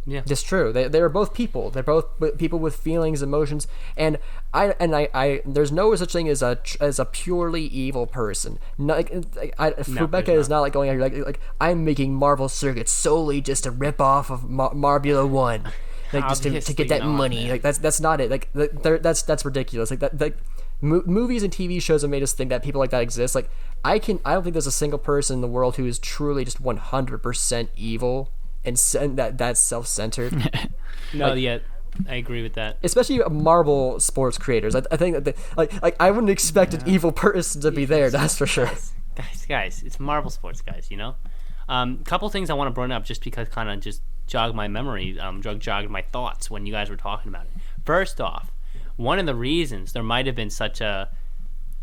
Yeah, it's true. They're both people. They're both people with feelings, emotions, and I there's no such thing as a purely evil person. Fubeca is not like going out here like I'm making Marvel circuits solely just to rip off of Marbula 1, like just to get that money. Man. Like that's not it. Like that's ridiculous. Like that. Movies and TV shows have made us think that people like that exist. Like I don't think there's a single person in the world who is truly just 100% evil. And that's self-centered. No, I agree with that. Especially Marvel sports creators. I think that like I wouldn't expect an evil person to be there. That's for sure. Guys, it's Marvel sports, guys. You know, couple things I want to bring up just because kind of just jogged my memory, jogged my thoughts when you guys were talking about it. First off, one of the reasons there might have been such a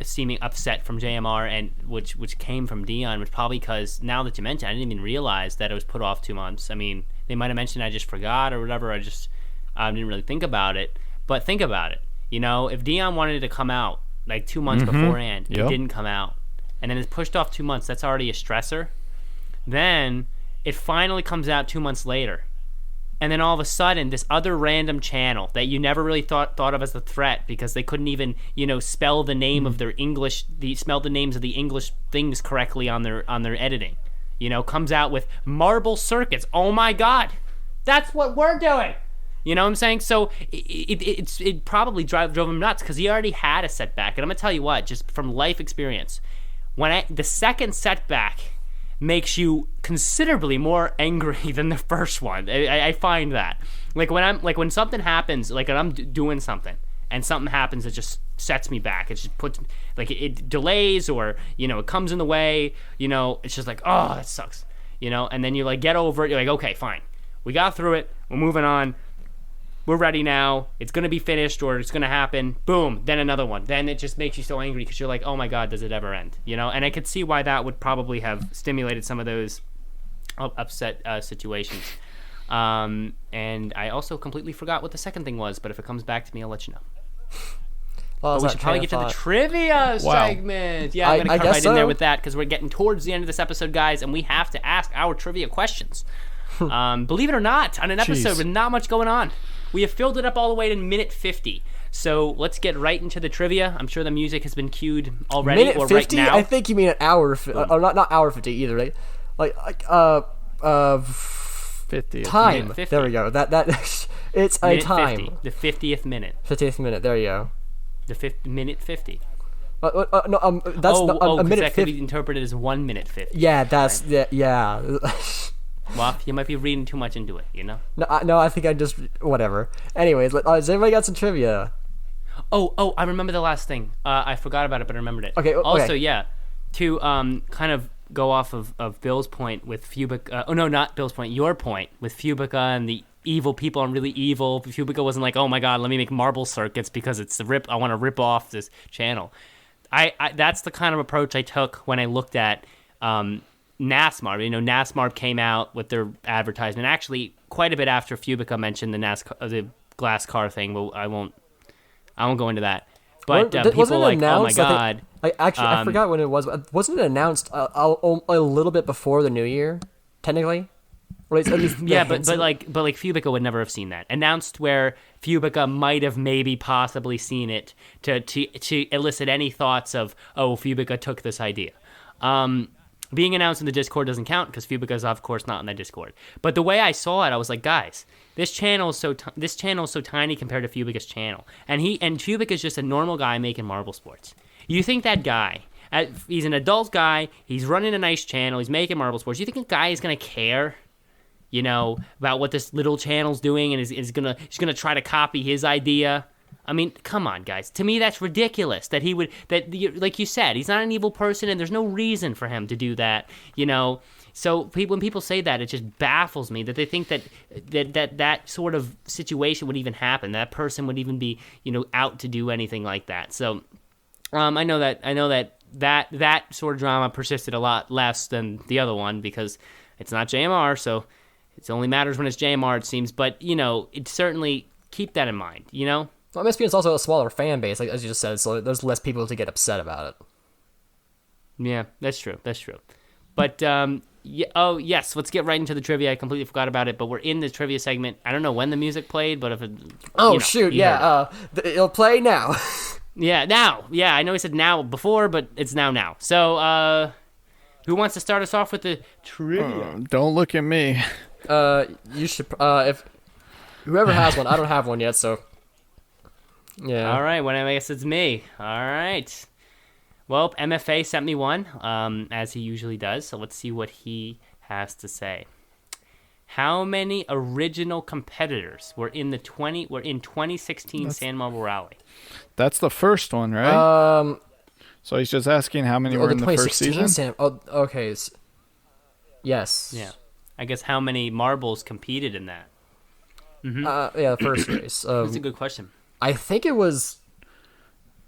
seeming upset from JMR and which came from Dion was probably because, now that you mentioned, I didn't even realize that it was put off 2 months. I mean, they might have mentioned I just forgot or whatever. I just didn't really think about it. But think about it. You know, if Dion wanted it to come out like 2 months beforehand, it didn't come out, and then it's pushed off 2 months, that's already a stressor. Then it finally comes out 2 months later. And then all of a sudden, this other random channel that you never really thought of as a threat because they couldn't even, spell the name of their English, spell the names of the English things correctly on their editing, comes out with Marble Circuits. Oh my God, that's what we're doing. You know what I'm saying? So it probably drove him nuts because he already had a setback. And I'm gonna tell you what, just from life experience, the second setback makes you considerably more angry than the first one. I find that when something happens, like when I'm doing something and something happens that just sets me back, it just puts it delays or it comes in the way, it's just like, oh, that sucks, and then you get over it. You're like, okay, fine, we got through it, we're moving on, we're ready now, it's going to be finished or it's going to happen. Boom, then another one. Then it just makes you so angry because you're like, oh my God, does it ever end? And I could see why that would probably have stimulated some of those upset situations. And I also completely forgot what the second thing was, but if it comes back to me, I'll let you know. Well, we should probably get to the trivia segment. Yeah, I'm going to come right in there with that because we're getting towards the end of this episode, guys, and we have to ask our trivia questions. Believe it or not, on an episode with not much going on, we have filled it up all the way to minute 50. So let's get right into the trivia. I'm sure the music has been cued already. Minute 50? Right now. I think you mean an hour. Not hour 50 either, right? 50. Time. 50. There we go. That it's a minute time. 50. The 50th minute. 50th minute. There you go. Minute 50. That's a minute that 50 could be interpreted as 1 minute 50. Yeah, that's right? yeah. Well, you might be reading too much into it, No, I think I just whatever. Anyways, has everybody got some trivia? Oh, I remember the last thing. I forgot about it, but I remembered it. Okay. Also, yeah, to kind of go off of Bill's point with Fubeca. Oh no, not Bill's point. Your point with Fubeca and the evil people and really evil. Fubeca wasn't like, oh my god, let me make marble circuits because it's I want to rip off this channel. That's the kind of approach I took when I looked at NASMAR. You know, NASMAR came out with their advertisement actually quite a bit after Fubeca mentioned the glass car thing. But I won't go into that. But people were like, oh my god. I forgot when it was. Wasn't it announced a little bit before the new year, technically? Or at least yeah, but Fubeca would never have seen that. Announced where Fubeca might have maybe possibly seen it to elicit any thoughts of, oh, Fubeca took this idea. Being announced in the Discord doesn't count because Fubeca is of course not in that Discord. But the way I saw it, I was like, guys, this channel is so tiny compared to Fubeca's channel, and Fubeca is just a normal guy making marble sports. You think that guy? He's an adult guy. He's running a nice channel. He's making marble sports. You think a guy is gonna care? You know, about what this little channel's doing, and is gonna try to copy his idea. I mean, come on, guys. To me, that's ridiculous. Like you said, he's not an evil person, and there's no reason for him to do that. You know, so when people say that, it just baffles me that they think that sort of situation would even happen. That person would even be, you know, out to do anything like that. So, I know that sort of drama persisted a lot less than the other one because it's not JMR, so. It only matters when it's JMR, it seems. But, you know, it certainly keep that in mind, you know? Well, MSP is also a smaller fan base, like, as you just said, so there's less people to get upset about it. Yeah, that's true. But, yes, let's get right into the trivia. I completely forgot about it, but we're in the trivia segment. I don't know when the music played, but if it... It'll play now. Yeah, now. Yeah, I know he said now before, but it's now. So, who wants to start us off with the trivia? Don't look at me. You should, if whoever has one, I don't have one yet, so yeah. All right, well, I guess it's me. All right. Well, MFA sent me one, as he usually does. So let's see what he has to say. How many original competitors were in 2016 San Marble Rally? That's the first one, right? So he's just asking how many were in the first season? Okay. Yes. Yeah. I guess how many marbles competed in that? Mm-hmm. The first race. That's a good question. I think it was.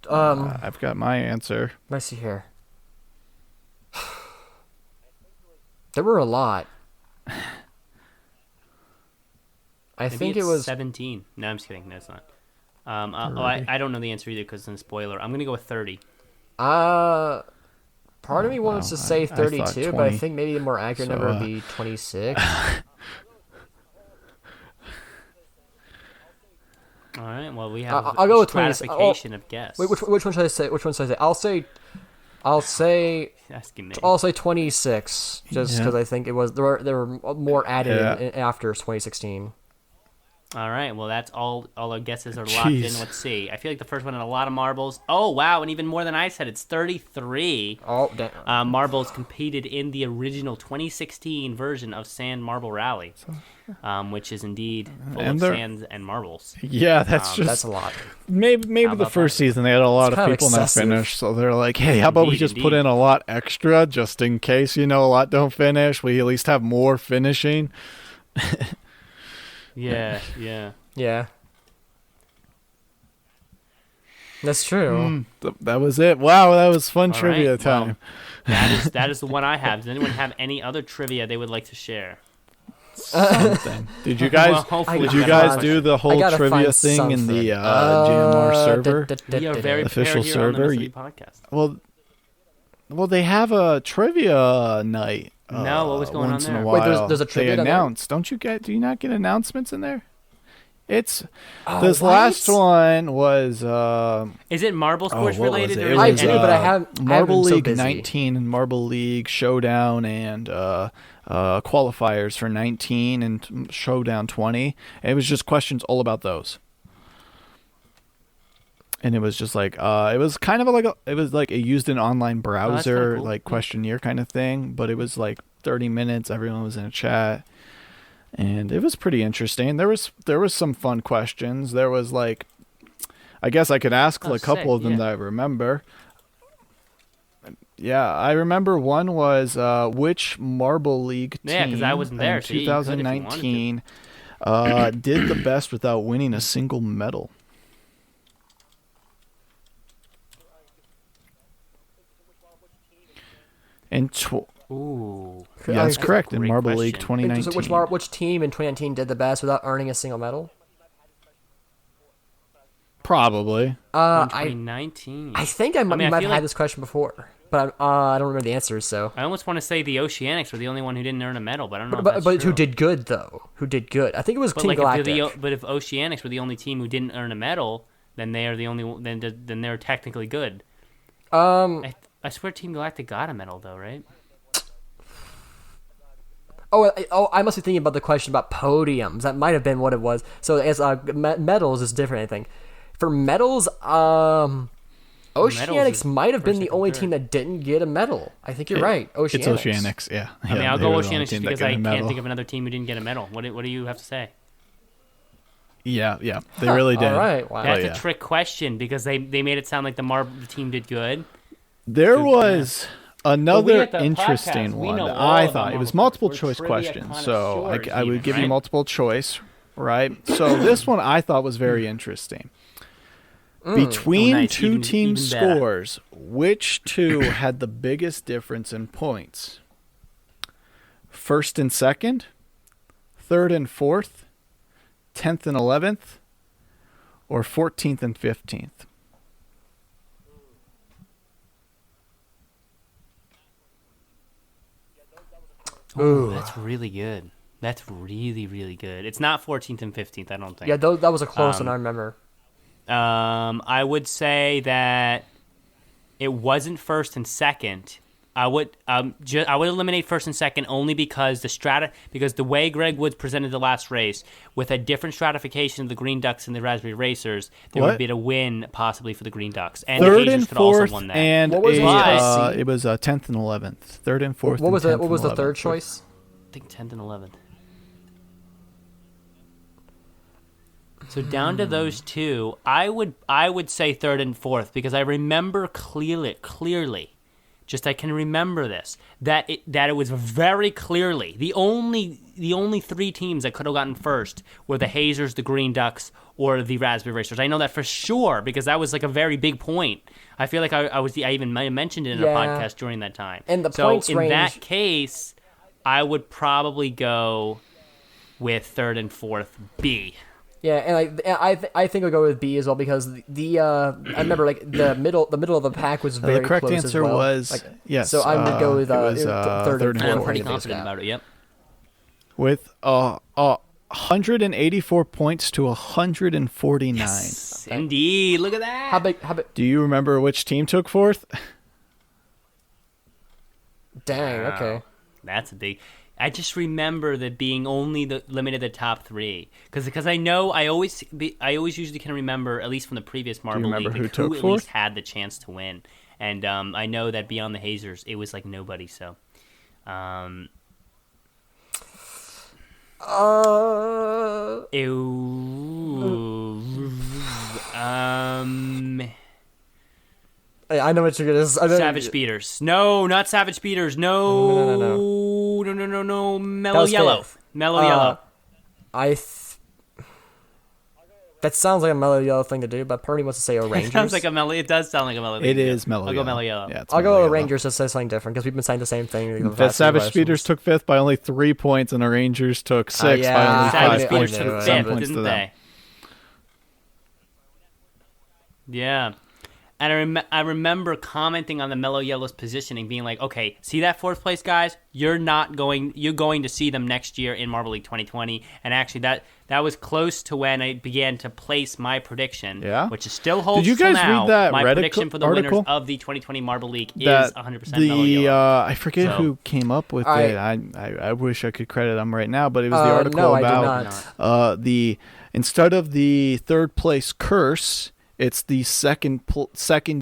I've got my answer. Let's see here. There were a lot. Maybe think it was 17. No, I'm just kidding. No, it's not. I don't know the answer either because it's a spoiler. I'm gonna go with 30. Part of me wants to say 32, but I think maybe the more accurate number would be 26. All right. Well, we have I'll go with 20. Of guess. Wait, which one should I say? I'll say. Asking me. I'll say 26, just because I think it was there were more added in after 2016. All right, well, that's all our guesses are locked in. Let's see. I feel like the first one had a lot of marbles. Oh, wow, and even more than I said. It's 33 marbles competed in the original 2016 version of Sand Marble Rally, which is indeed full of sands and marbles. Yeah, that's a lot. Maybe the first season they had a lot of people in that finish, so they're like, hey, how about we just put in a lot extra just in case, a lot don't finish. We at least have more finishing. Yeah. That's true. That was it. Wow, that was fun trivia time. Well, that is the one I have. Does anyone have any other trivia they would like to share? Something. Did you guys do the whole trivia thing in the JMR server? We are very official server. Podcast. Well, they have a trivia night. No, what was going on there? Wait, there's a trivia. They announce. Do you not get announcements in there? It's this last one was. Is it Marble Sports related? Or I do, but I have Marble League so 19 and Marble League Showdown and qualifiers for 19 and Showdown 20. And it was just questions all about those. And it was just like it was kind of like it used an online browser cool. like questionnaire kind of thing, but it was like 30 minutes. Everyone was in a chat, and it was pretty interesting. There was some fun questions. There was like, I guess I could ask a couple of them that I remember. Yeah, I remember one was which Marble League team because I wasn't there, in 2019 did the best without winning a single medal? Ooh. Yeah, that's correct. In great Marble League question. 2019. So which team in 2019 did the best without earning a single medal? Probably. In I 2019. I think I might feel have like- had this question before, but I don't remember the answers. So, I almost want to say the Oceanics were the only one who didn't earn a medal, but I don't know if but that's who true. did good though? Who did good? I think it was But Team like, Galactic. but if Oceanics were the only team who didn't earn a medal, then they are the only. Then they're technically good. I swear Team Galactic got a medal though, right? I must be thinking about the question about podiums. That might have been what it was. So as medals is different, I think. For medals, Oceanics might have been the only team that didn't get a medal. I think you're right. Oceanics. It's Oceanics, yeah. I mean, I'll go Oceanics just because I can't think of another team who didn't get a medal. What do you have to say? Yeah, they really did. All right, wow. That's a trick question because they made it sound like the team did good. There was another at the interesting podcast, we one know that all I about thought. It Marble was multiple sports. We're choice trivia questions, so I connoisseurs would even, give you right? multiple choice, right? So this one I thought was very interesting. Between nice. two Even team better. scores, which two had the biggest difference in points? First and second, third and fourth, 10th and 11th, or 14th and 15th? Ooh, that's really good. That's really, really good. It's not 14th and 15th, I don't think. Yeah, that was a close one. I remember. I would say that it wasn't first and second. I would eliminate first and second only because because the way Greg Woods presented the last race with a different stratification of the Green Ducks and the Raspberry Racers, there would be a win possibly for the Green Ducks, and the Third Hazers and could also fourth, won that. and What was it was 10th and 11th. Third and fourth. What was and 10th what was and the third 11th. choice? I think 10th and 11th. So down to those two, I would say third and fourth because I remember clearly. Just I can remember this that it was very clearly the only three teams that could have gotten first were the Hazers, the Green Ducks, or the Raspberry Racers. I know that for sure because that was like a very big point. I feel like I even might have mentioned it in a podcast during that time. And the so points in range... that case, I would probably go with third and fourth B. Yeah, and I think I'll go with B as well because I remember like the middle of the pack was very the correct close answer as well. was yes. So I would go with it was, third and I'm fourth. pretty confident about it. Yep. With 184 points to 149. Yes, indeed. Look at that. How big? Do you remember which team took fourth? Dang. Okay. That's a big. I just remember that being only limited the top three because I know I always usually can remember at least from the previous Marble remember League who like, took at fourth? least had the chance to win, and I know that beyond the Hazers it was like nobody. So, I know what you're gonna. Savage Beaters. No, not Savage Beaters. No. No. Mellow was Yellow. fifth. Mellow Yellow. That sounds like a Mellow Yellow thing to do, but Purdy wants to say Rangers. Sounds like a mellow. It does sound like a mellow. It is Mellow I'll Yellow. go Mellow Yellow. Yeah, it's I'll Mellow go Yellow. Rangers to say something different because we've been saying the same thing. The Savage Speeders took fifth by only 3 points, and the Rangers took sixth by only Savage 5 Speeders points. took Some fifth, points didn't to them. they? Yeah. And I remember commenting on the Mellow Yellow's positioning, being like, "Okay, see that fourth place, guys? You're going to see them next year in Marble League 2020." And actually, that was close to when I began to place my prediction, which is still holds. Did you guys till now. read that My Reddit prediction for the article? winners of the 2020 Marble League is That 100% Mellow Yellow. I forget who came up with it. I wish I could credit them right now, but it was the article no, about I did not. instead of the third place curse, it's the second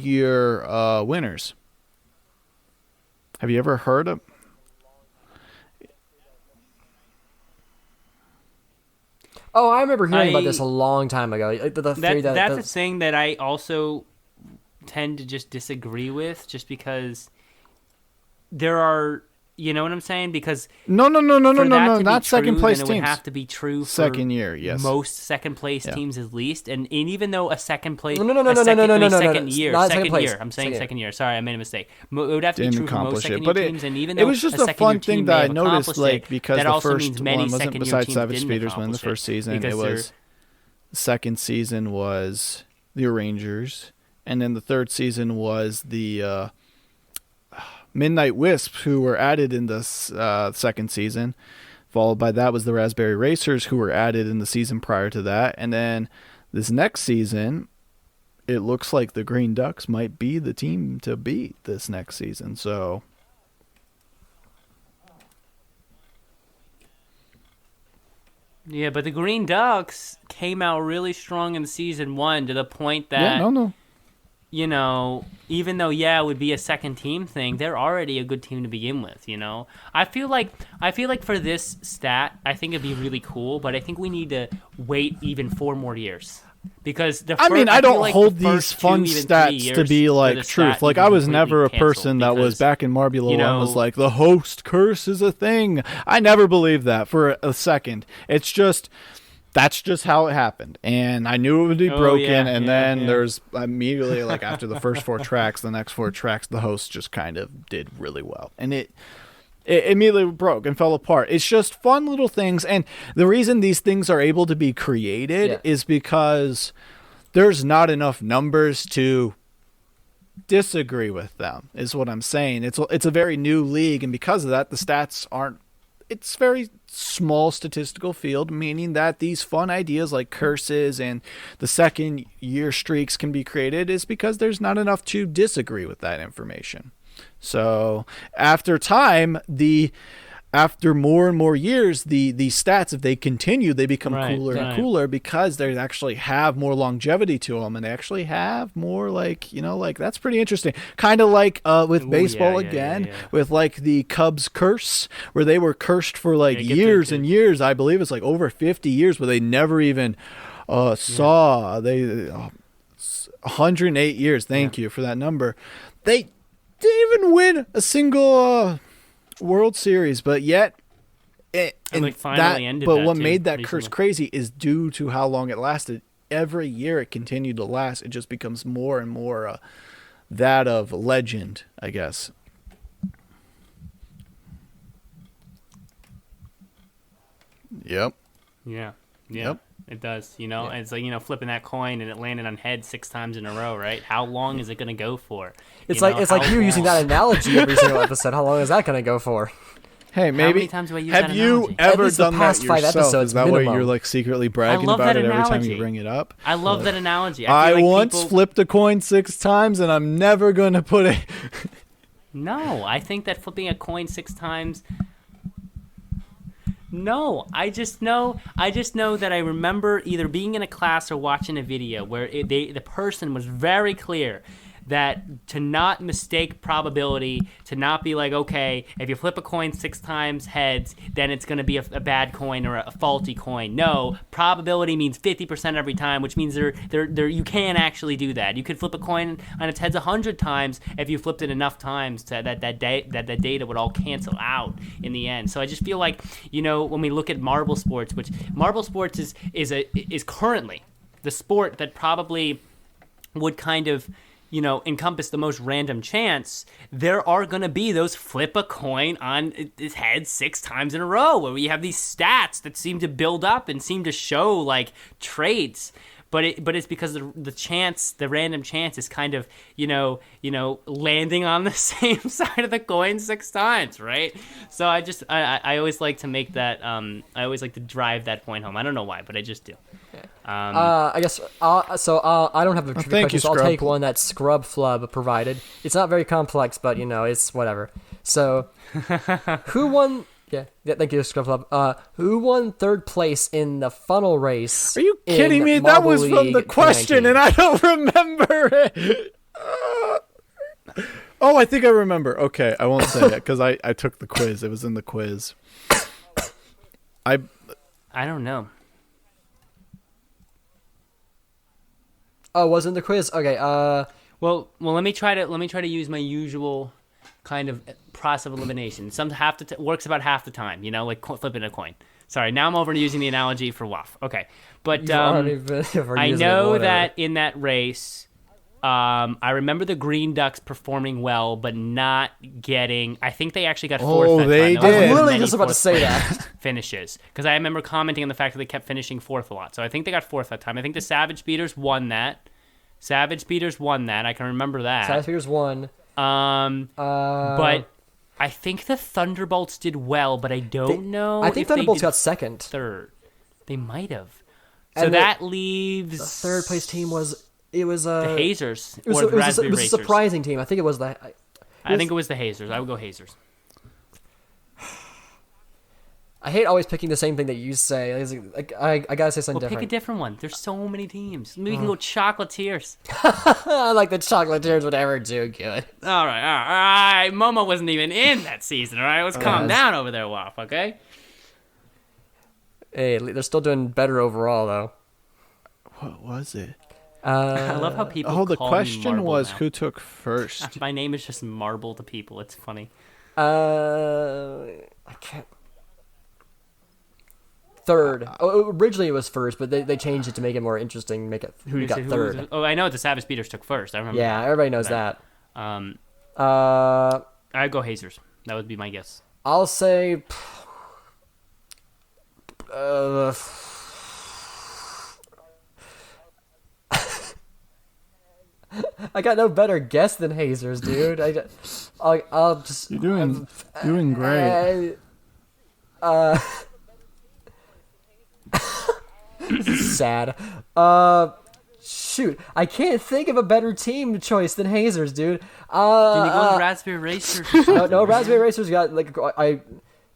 year winners. Have you ever heard of? Oh, I remember hearing about this a long time ago. That's a thing that I also tend to just disagree with, just because there are You know what I'm saying? Because no, for that to be not second true, place then teams. It would have to be true for second year, yes. most second place teams at least. And even though a second place, No, second year, not second place. year. I'm saying Second second year. Sorry, I made a mistake. It would have to be Didn't true for most accomplish second it, year but teams. And even though it was just a a second fun year team thing may that I have noticed, accomplished like it, because that the also first means many one wasn't second-year besides teams Savage didn't Speeders win the accomplish it first season. It because was the second season was the Rangers, and then the third season was the Midnight Wisps, who were added in the second season. Followed by that was the Raspberry Racers, who were added in the season prior to that. And then this next season, it looks like the Green Ducks might be the team to beat this next season. So, yeah, but the Green Ducks came out really strong in season 1 to the point that you know, even though it would be a second team thing, they're already a good team to begin with, you know. I feel like for this stat, I think it'd be really cool, but I think we need to wait even 4 more years. Because I don't hold these fun stats to be like truth. Like I was never a person that was back in Marbula and was like the host curse is a thing. I never believed that for a second. That's just how it happened. And I knew it would be broken. Then there's immediately, like after the first 4 tracks, the next 4 tracks, the host just kind of did really well. And it immediately broke and fell apart. It's just fun little things. And the reason these things are able to be created is because there's not enough numbers to disagree with them, is what I'm saying. It's a very new league. And because of that, the stats aren't. It's very small statistical field, meaning that these fun ideas like curses and the second year streaks can be created is because there's not enough to disagree with that information. So after time, after more and more years, the stats, if they continue, they become cooler and cooler because they actually have more longevity to them, and they actually have more that's pretty interesting. Kind of like with baseball with like the Cubs curse, where they were cursed for years and years. I believe it's like over 50 years where they never even saw 108 years. Thank you for that number. They didn't even win a single World Series, but yet finally ended but that what too, made that recently. curse crazy is due to how long it lasted. Every year it continued to last. It just becomes more and more that of legend, I guess. Yep. Yep. It does, you know, and it's like, flipping that coin and it landed on head 6 times in a row, right? How long is it going to go for? It's like you using that analogy every single episode. How long is that going to go for? Hey, maybe. How many times do I use that have you analogy? ever At least the done that past 5 yourself? episodes, Is that minimum. why you're like secretly bragging love about that it every time you analogy. bring it up? I love that analogy. I feel like once people... flipped a coin 6 times, and I'm never going to put it. No, I think that flipping a coin 6 times. No, I just know that I remember either being in a class or watching a video where the person was very clear that to not mistake probability, to not be like, okay, if you flip a coin 6 times heads, then it's going to be a bad coin or a faulty coin. No, probability means 50% every time, which means you can actually do that. You could flip a coin on its heads 100 times if you flipped it enough times that data would all cancel out in the end. So I just feel like, when we look at marble sports, which marble sports is currently the sport that probably would kind of encompass the most random chance, there are going to be those flip a coin on its head 6 times in a row where we have these stats that seem to build up and seem to show like traits. But it's because the random chance is kind of, landing on the same side of the coin 6 times, right? So I always like to make that, I always like to drive that point home. I don't know why, but I just do. I guess I don't have a trivia question, so I'll take one that Scrub Flub provided. It's not very complex, but it's whatever. So, who won? Yeah, thank you, Scrub Flub. Who won 3rd place in the funnel race? Are you kidding me? That was from the question, and I don't remember it. Oh, I think I remember. Okay, I won't say it because I took the quiz. It was in the quiz. I don't know. Oh, wasn't the quiz? Okay. Well, let me try to use my usual kind of process of elimination. Some works about half the time, like flipping a coin. Sorry, now I'm overusing the analogy for WAF. Okay, but I know that in that race, I remember the Green Ducks performing well, but not getting. I think they actually got fourth. Oh, that they time. did. I was literally just about to fourth say place that. finishes, because I remember commenting on the fact that they kept finishing fourth a lot. So I think they got fourth that time. I think the Savage Beaters won that. I can remember that. Savage Beaters won. But I think the Thunderbolts did well, but I don't know. I think if they Thunderbolts did got second. third. They might have. So And that leaves The third place team was the Hazers It was, or the Raspberry it was a Racers. surprising team. I think it was the. I think it was the Hazers. I would go Hazers. I hate always picking the same thing that you say. I gotta say something Well, pick a different. different one. There's so many teams. Maybe we can go Chocolatiers. I like the Chocolatiers would ever do good. All right. Momo wasn't even in that season, all right? Let's calm down over there, WAF, okay? Hey, they're still doing better overall though. What was it? I love how people The call me question Marble was now. who took first. My name is just Marble to people. It's funny. I can't. Third. Originally it was first, but they changed it to make it more interesting. Make it who got third. Oh, I know the Savage Beaters took first. I remember. Yeah, everybody knows that. I'd go Hazers. That would be my guess. I'll say. I got no better guess than Hazers, dude. I'll just. You're doing great. This is sad. Shoot, I can't think of a better team choice than Hazers, dude. Can you go with Raspberry Racers? No, Raspberry Racers got I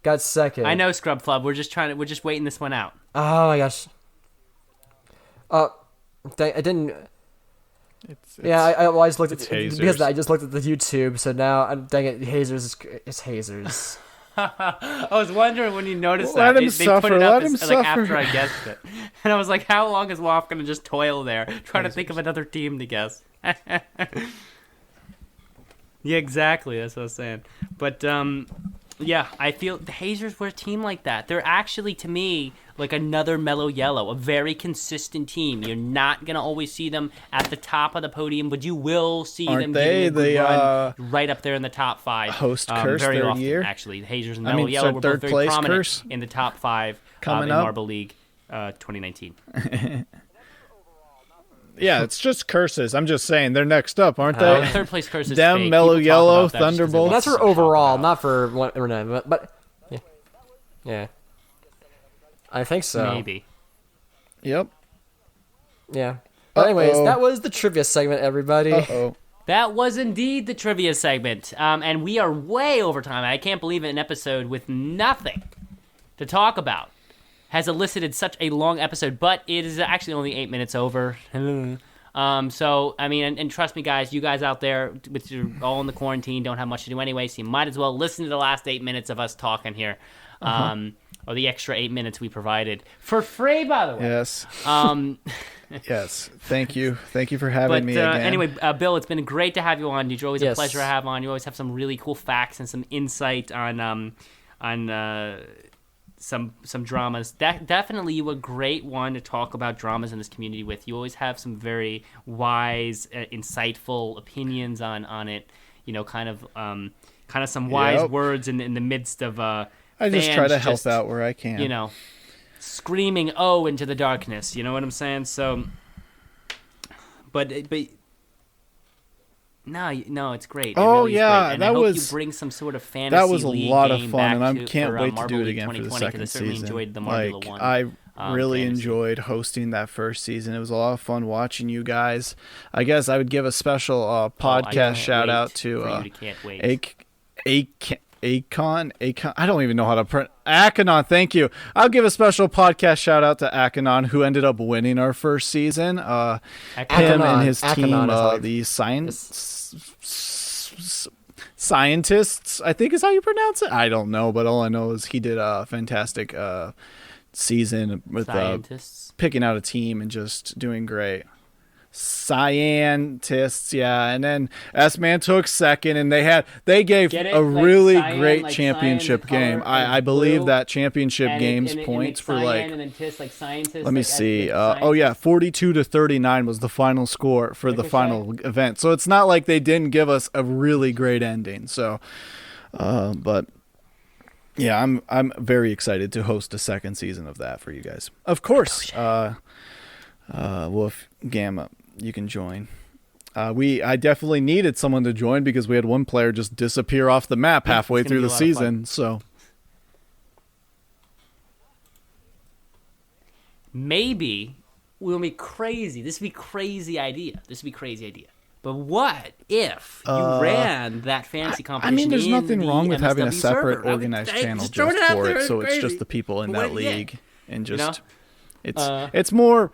got second. I know, Scrub Flub. We're just waiting this one out. Oh my gosh. I didn't. I just looked at Hazers. because of that, I just looked at the YouTube. So now, dang it, Hazers is Hazers. I was wondering when you noticed Let that. him They suffer, put it up let him like suffer. after I guessed it. And I was like, how long is WAF going to just toil there trying to think of another team to guess? Yeah, exactly. That's what I was saying. But, yeah, I feel the Hazers were a team like that. They're actually, to me, like another Mellow Yellow, a very consistent team. You're not going to always see them at the top of the podium, but you will see them giving a good run right up there in the top five. Host Curse very third often, year. Actually, the Hazers and Mellow Yellow were both third very place prominent Curse in the top five coming in up. Marble League 2019. Yeah, it's just curses. I'm just saying they're next up, aren't they? Third place Curse is Them, fake. Mellow People talk Yellow, about that just 'cause they Thunderbolts. want That's to for talk overall, about. not for one or none. But yeah, I think so. Maybe. Yep. Yeah. But anyways, Uh-oh. that was the trivia segment, everybody. Uh-oh. That was indeed the trivia segment. And we are way over time. I can't believe it, an episode with nothing to talk about has elicited such a long episode, but it is actually only 8 minutes over. So, I mean, and trust me, guys, you guys out there, which are all in the quarantine, don't have much to do anyway, so you might as well listen to the last 8 minutes of us talking here. Or the extra 8 minutes we provided. For free, by the way. Yes. Yes. Thank you. Thank you for having But me again. anyway, Bill, it's been great to have you on. You're always a Yes. pleasure to have on. You always have some really cool facts and some insight on some dramas. Definitely you a great one to talk about dramas in this community with. You always have some very wise, insightful opinions on it. You know, kind of some wise Yep. words in the midst of I just try fans to help out where I can. You know, screaming "oh" into the darkness. You know what I'm saying? So, but no, it's great. It Oh, really is yeah, great. And that I hope was- you bring some sort of fantasy That was a league lot of game fun, back and I to- can't for, wait to Marble do it League again for the 2020, 'cause I second certainly season. enjoyed the Marble Like, one. I really fantasy. enjoyed hosting that first season. It was a lot of fun watching you guys. I guess I would give a special I podcast can't shout wait out for to you to can't wait. Akon. I don't even know how to pronounce Akanon. Thank you. I'll give a special podcast shout out to Akanon, who ended up winning our first season. Him Akanon. and his Akanon team, is like- the scientists, I think is how you pronounce it. I don't know, but all I know is he did a fantastic season with Scientists. picking out a team and just doing great. Scientists, yeah, and then S-Man took second, and they gave Get it? a Like really cyan, great like championship cyan, the game. color, I and believe blue, that championship games points for cyan, like. and then tis, like scientists. Let me like, see. like Oh yeah, 42-39 was the final score for the Ricochet? final event. So it's not like they didn't give us a really great ending. So, but yeah, I'm very excited to host a second season of that for you guys. Of course, Wolf Gamma, you can join. I definitely needed someone to join because we had one player just disappear off the map halfway through the season. So maybe we'll be crazy. This would be crazy idea. But what if you ran that fantasy competition? I mean, there's in nothing the wong with having a MSW separate server? organized channel just just throwing it out for there, it, so it's crazy. just the people in that What- yeah. league, and You know? just it's more.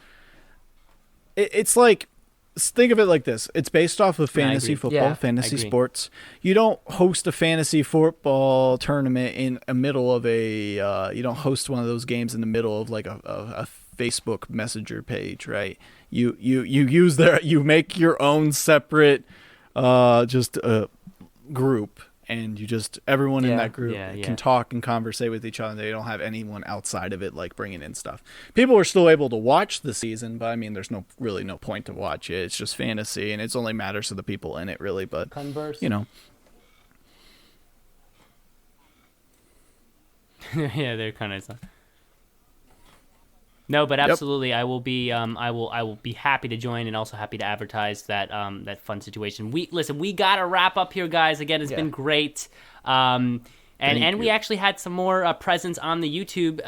It's like, think of it like this: it's based off of fantasy agree. football, Yeah, fantasy I agree. sports. You don't host a fantasy football tournament in a middle of a. You don't host one of those games in the middle of like a Facebook Messenger page, right? You use you make your own separate just group, and you just everyone in Yeah. that group Yeah. can talk and conversate with each other. They don't have anyone outside of it like bringing in stuff. People are still able to watch the season, but I mean, there's really no point to watch it. It's just fantasy, and it only matters to the people in it, really. But Converse. you know, Yeah, they're kind of. No, but absolutely, I will be. I will be happy to join, and also happy to advertise that that fun situation. We gotta wrap up here, guys. Again, it's been great. And we actually had some more presence on the YouTube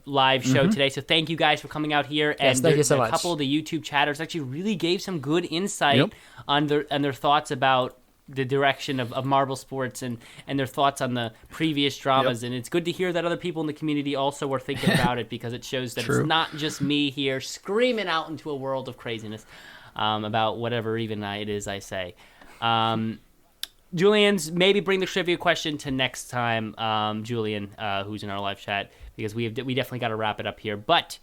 live show today. So thank you guys for coming out here. Yes, And thank you so a much. couple of the YouTube chatters actually really gave some good insight on their thoughts about the direction of Marble Sports and their thoughts on the previous dramas. And it's good to hear that other people in the community also were thinking about it, because it shows that it's not just me here screaming out into a world of craziness about whatever even it is I say. Julian's maybe bring the trivia question to next time, Julian, who's in our live chat, because we definitely got to wrap it up here. But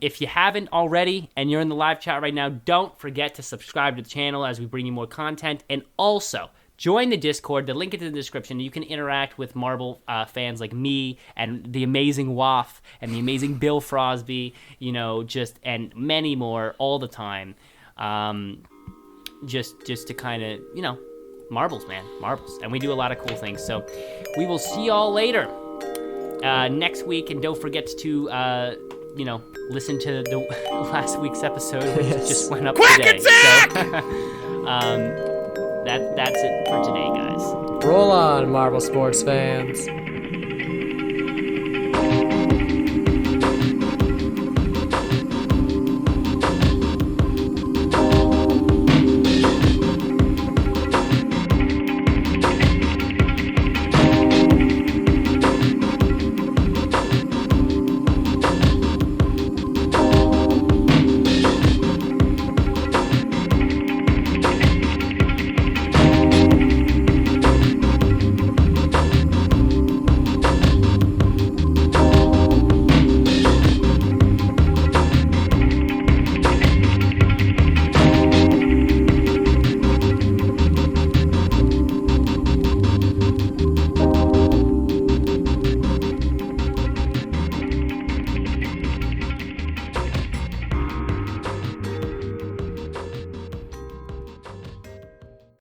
if you haven't already and you're in the live chat right now, don't forget to subscribe to the channel as we bring you more content. And also, join the Discord. The link is in the description. You can interact with Marble fans like me and the amazing Waff and the amazing Bill Frosby, and many more all the time. Just to kind of, marbles, man. Marbles. And we do a lot of cool things. So we will see y'all later next week. And don't forget to... listen to the last week's episode, which just went up today. So, that's it for today, guys. Roll on, Marble Sports fans.